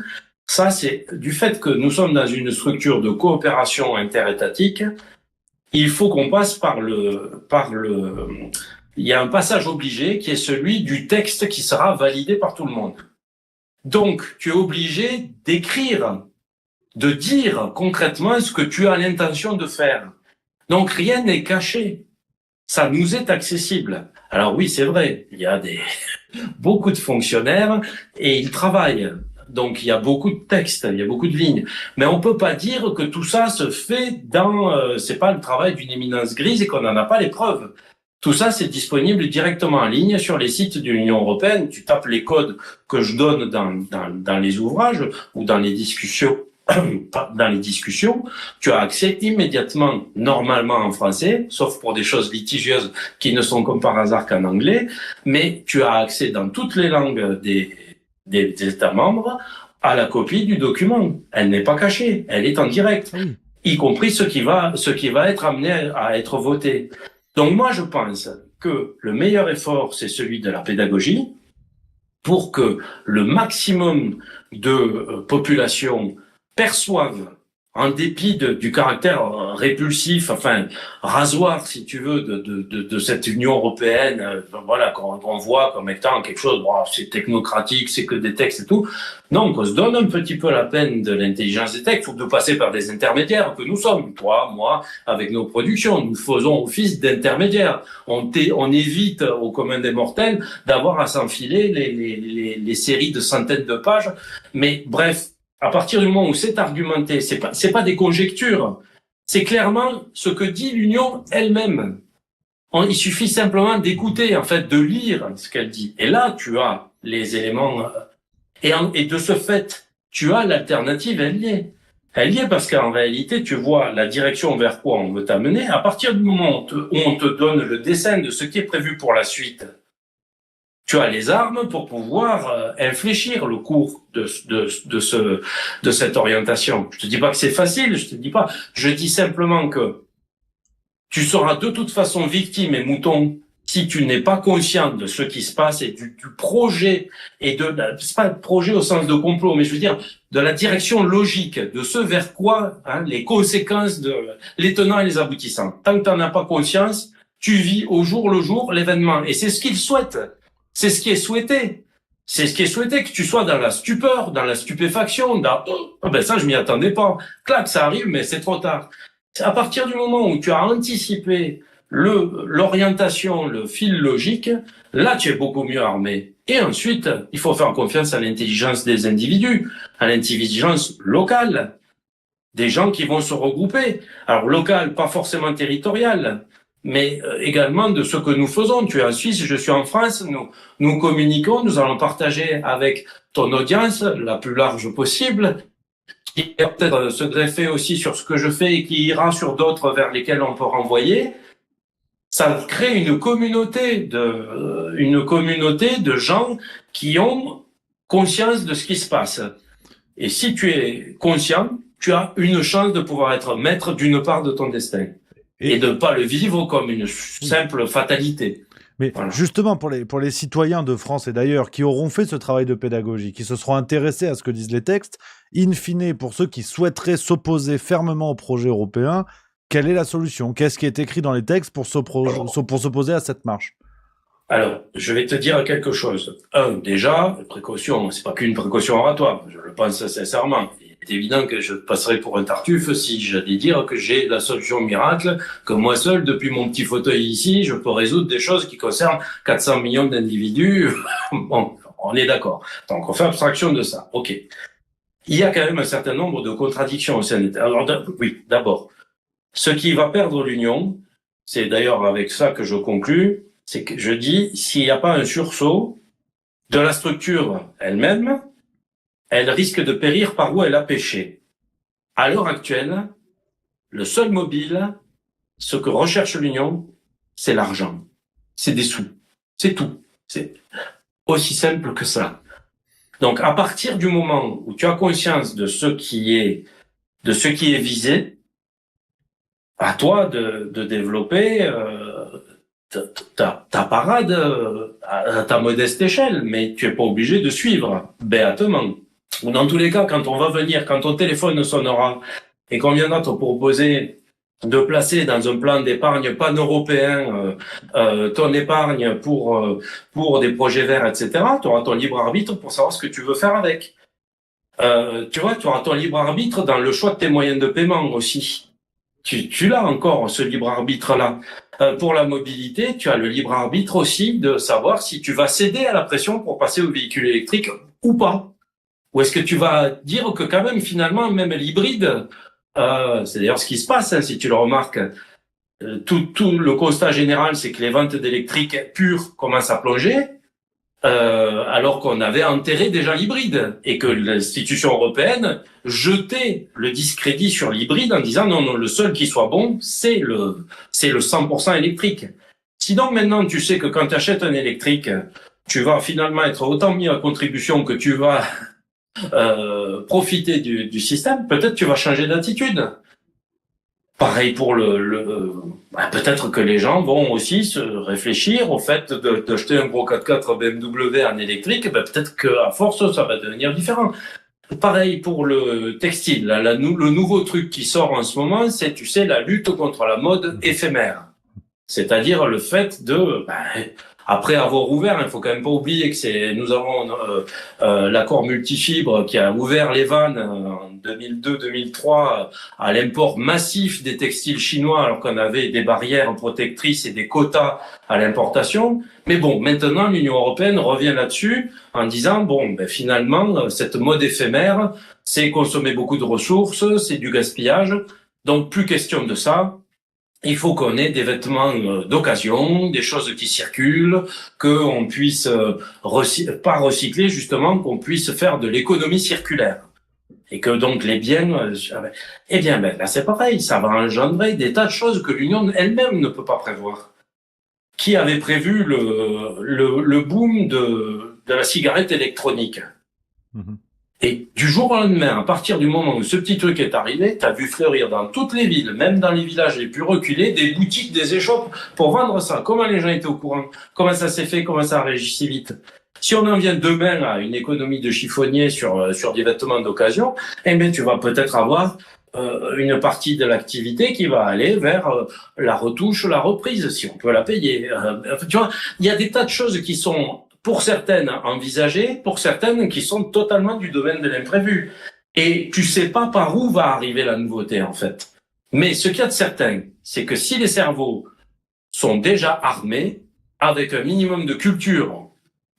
ça, c'est du fait que nous sommes dans une structure de coopération interétatique. Il faut qu'on passe il y a un passage obligé qui est celui du texte qui sera validé par tout le monde. Donc, tu es obligé d'écrire, de dire concrètement ce que tu as l'intention de faire. Donc, rien n'est caché. Ça nous est accessible. Alors oui, c'est vrai, il y a beaucoup de fonctionnaires et ils travaillent. Donc, il y a beaucoup de textes, il y a beaucoup de lignes. Mais on peut pas dire que tout ça se fait c'est pas le travail d'une éminence grise et qu'on n'en a pas les preuves. Tout ça, c'est disponible directement en ligne sur les sites de l'Union européenne. Tu tapes les codes que je donne dans les ouvrages ou dans les discussions. Tu as accès immédiatement, normalement en français, sauf pour des choses litigieuses qui ne sont comme par hasard qu'en anglais, mais tu as accès dans toutes les langues des États membres à la copie du document. Elle n'est pas cachée, elle est en direct, y compris ce qui va être amené à être voté. Donc moi, je pense que le meilleur effort, c'est celui de la pédagogie pour que le maximum de population perçoivent, en dépit du caractère répulsif, enfin rasoir, si tu veux, de cette Union européenne, voilà, qu'on voit comme étant quelque chose, c'est technocratique, c'est que des textes et tout. Non, qu'on se donne un petit peu la peine de l'intelligence des textes ou de passer par des intermédiaires que nous sommes, toi, moi, avec nos productions. Nous faisons office d'intermédiaires. On évite au commun des mortels d'avoir à s'enfiler les séries de centaines de pages. Mais bref, à partir du moment où c'est argumenté, c'est pas des conjectures, c'est clairement ce que dit l'Union elle-même. Il suffit simplement d'écouter, en fait, de lire ce qu'elle dit. Et là, tu as les éléments, et de ce fait, tu as l'alternative, elle y est. Elle y est parce qu'en réalité, tu vois la direction vers quoi on veut t'amener. À partir du moment où on te donne le dessin de ce qui est prévu pour la suite, tu as les armes pour pouvoir infléchir le cours de cette orientation. Je te dis pas que c'est facile, je dis simplement que tu seras de toute façon victime et mouton si tu n'es pas conscient de ce qui se passe et du projet et c'est pas un projet au sens de complot, mais je veux dire de la direction logique, de ce vers quoi, les conséquences de les tenants et les aboutissants. Tant que tu n'en as pas conscience, tu vis au jour le jour l'événement. Et c'est ce qu'ils souhaitent. C'est ce qui est souhaité. C'est ce qui est souhaité, que tu sois dans la stupeur, dans la stupéfaction, ben ça, je m'y attendais pas. Clac, ça arrive, mais c'est trop tard. À partir du moment où tu as anticipé l'orientation, le fil logique, là, tu es beaucoup mieux armé. Et ensuite, il faut faire confiance à l'intelligence des individus, à l'intelligence locale, des gens qui vont se regrouper. Alors, local, pas forcément territorial, mais également de ce que nous faisons. Tu es en Suisse, je suis en France, nous communiquons, nous allons partager avec ton audience la plus large possible, qui va peut-être se greffer aussi sur ce que je fais et qui ira sur d'autres vers lesquels on peut renvoyer. Ça crée une communauté de gens qui ont conscience de ce qui se passe. Et si tu es conscient, tu as une chance de pouvoir être maître d'une part de ton destin. Et de ne pas le vivre comme une simple fatalité. Mais voilà. Justement, pour les citoyens de France et d'ailleurs, qui auront fait ce travail de pédagogie, qui se seront intéressés à ce que disent les textes, in fine, pour ceux qui souhaiteraient s'opposer fermement au projet européen, quelle est la solution? Qu'est-ce qui est écrit dans les textes pour s'opposer à cette marche? Alors, je vais te dire quelque chose. Déjà, précaution, c'est pas qu'une précaution oratoire, je le pense sincèrement. C'est évident que je passerais pour un tartuffe si j'allais dire que j'ai la solution miracle, que moi seul, depuis mon petit fauteuil ici, je peux résoudre des choses qui concernent 400 millions d'individus. Bon, on est d'accord. Donc, on fait abstraction de ça. OK. Il y a quand même un certain nombre de contradictions au sein de... Alors, oui, d'abord, ce qui va perdre l'Union, c'est d'ailleurs avec ça que je conclus, c'est que je dis, s'il n'y a pas un sursaut de la structure elle-même, elle risque de périr par où elle a péché. À l'heure actuelle, le seul mobile, ce que recherche l'Union, c'est l'argent. C'est des sous. C'est tout. C'est aussi simple que ça. Donc, à partir du moment où tu as conscience de ce qui est visé, à toi de développer ta parade à ta modeste échelle, mais tu es pas obligé de suivre béatement. Ou dans tous les cas, quand ton téléphone sonnera et qu'on viendra te proposer de placer dans un plan d'épargne pan-européen ton épargne pour des projets verts, etc., tu auras ton libre arbitre pour savoir ce que tu veux faire avec. Tu auras ton libre arbitre dans le choix de tes moyens de paiement aussi. Tu l'as encore, ce libre arbitre-là. Pour la mobilité, tu as le libre arbitre aussi de savoir si tu vas céder à la pression pour passer au véhicule électrique ou pas. Ou est-ce que tu vas dire que quand même, finalement, même l'hybride, c'est d'ailleurs ce qui se passe, si tu le remarques, tout le constat général, c'est que les ventes d'électriques pures commencent à plonger, alors qu'on avait enterré déjà l'hybride et que l'institution européenne jetait le discrédit sur l'hybride en disant non, le seul qui soit bon, c'est le 100% électrique. Si donc maintenant tu sais que quand tu achètes un électrique, tu vas finalement être autant mis à contribution que tu vas profiter du système, peut-être tu vas changer d'attitude. Pareil pour peut-être que les gens vont aussi se réfléchir au fait d'acheter un gros 4x4 BMW en électrique, peut-être qu'à force, ça va devenir différent. Pareil pour le textile. Le nouveau truc qui sort en ce moment, c'est, tu sais, la lutte contre la mode éphémère. C'est-à-dire le fait de... après avoir ouvert, il faut quand même pas oublier que nous avons l'accord multifibre qui a ouvert les vannes en 2002-2003 à l'import massif des textiles chinois alors qu'on avait des barrières protectrices et des quotas à l'importation. Mais bon, maintenant l'Union européenne revient là-dessus en disant finalement cette mode éphémère, c'est consommer beaucoup de ressources, c'est du gaspillage, donc plus question de ça. Il faut qu'on ait des vêtements d'occasion, des choses qui circulent, qu'on puisse pas recycler justement, qu'on puisse faire de l'économie circulaire. Et que donc les biens, là c'est pareil, ça va engendrer des tas de choses que l'Union elle-même ne peut pas prévoir. Qui avait prévu le boom de la cigarette électronique? Et du jour au lendemain, à partir du moment où ce petit truc est arrivé, tu as vu fleurir dans toutes les villes, même dans les villages les plus reculés, des boutiques, des échoppes pour vendre ça. Comment les gens étaient au courant? Comment ça s'est fait? Comment ça a réagi si vite? Si on en vient demain à une économie de chiffonnier sur des vêtements d'occasion, eh bien, tu vas peut-être avoir une partie de l'activité qui va aller vers la retouche, la reprise, si on peut la payer. Tu vois, il y a des tas de choses qui sont, pour certaines, envisagées, pour certaines qui sont totalement du domaine de l'imprévu. Et tu sais pas par où va arriver la nouveauté, en fait. Mais ce qu'il y a de certain, c'est que si les cerveaux sont déjà armés, avec un minimum de culture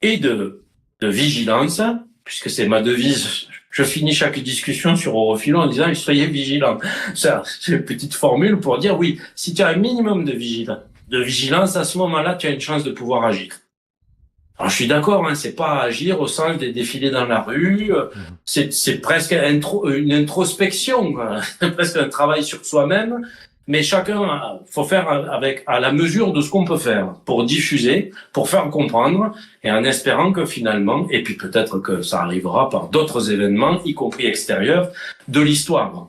et de vigilance, puisque c'est ma devise. Je finis chaque discussion sur Europhilo en disant « soyez vigilants ». Ça, c'est une petite formule pour dire oui, si tu as un minimum de vigilance, à ce moment-là, tu as une chance de pouvoir agir. Alors, je suis d'accord, hein, c'est pas agir au sens des défilés dans la rue, c'est presque une introspection, presque un travail sur soi-même, mais chacun, faut faire à la mesure de ce qu'on peut faire pour diffuser, pour faire comprendre, et en espérant que finalement, et puis peut-être que ça arrivera par d'autres événements, y compris extérieurs, de l'histoire.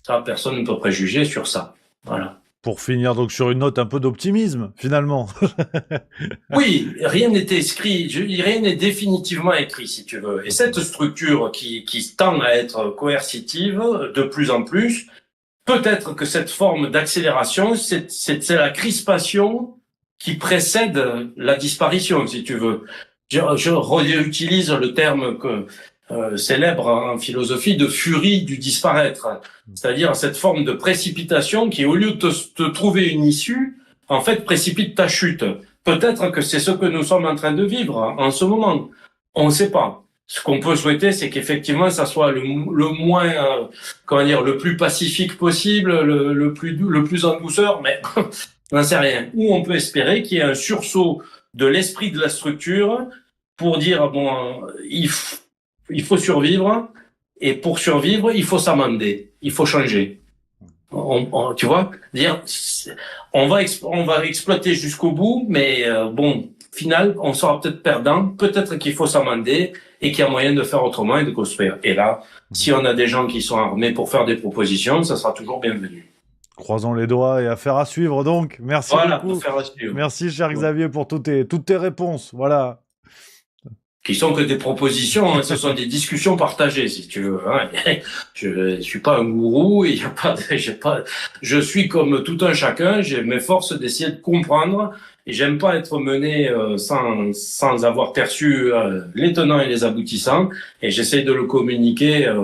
Ça, personne ne peut préjuger sur ça. Voilà. Pour finir donc sur une note un peu d'optimisme, finalement. Oui, rien n'est écrit, rien n'est définitivement écrit, si tu veux. Et cette structure qui tend à être coercitive de plus en plus, peut-être que cette forme d'accélération, c'est la crispation qui précède la disparition, si tu veux. Je réutilise le terme célèbre en philosophie de furie du disparaître. C'est-à-dire cette forme de précipitation qui, au lieu de te trouver une issue, en fait, précipite ta chute. Peut-être que c'est ce que nous sommes en train de vivre en ce moment. On ne sait pas. Ce qu'on peut souhaiter, c'est qu'effectivement, ça soit le moins, le plus pacifique possible, le plus en douceur, mais on n'en sait rien. Ou on peut espérer qu'il y ait un sursaut de l'esprit de la structure pour dire, bon, il faut survivre, et pour survivre, il faut s'amender, il faut changer. Tu vois, dire, on va exploiter jusqu'au bout, mais final, on sera peut-être perdant, peut-être qu'il faut s'amender et qu'il y a moyen de faire autrement et de construire. Et là, si on a des gens qui sont armés pour faire des propositions, ça sera toujours bienvenu. Croisons les doigts et affaire à suivre donc. Merci beaucoup. Affaire à suivre. Merci cher Xavier pour toutes tes réponses. Voilà. Qui sont que des propositions, hein, ce sont des discussions partagées, si tu veux. Hein. Je suis pas un gourou, et je suis comme tout un chacun. Je m'efforce d'essayer de comprendre, et j'aime pas être mené sans avoir perçu les tenants et les aboutissants. Et j'essaie de le communiquer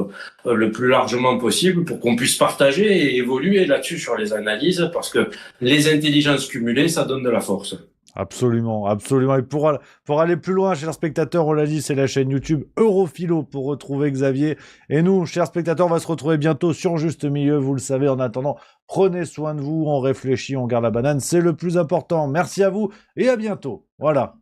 le plus largement possible pour qu'on puisse partager et évoluer là-dessus sur les analyses, parce que les intelligences cumulées, ça donne de la force. Absolument, absolument. Et pour aller plus loin, chers spectateurs, on l'a dit, c'est la chaîne YouTube Europhilo pour retrouver Xavier. Et nous, chers spectateurs, on va se retrouver bientôt sur Juste Milieu. Vous le savez, en attendant, prenez soin de vous, on réfléchit, on garde la banane. C'est le plus important. Merci à vous et à bientôt. Voilà.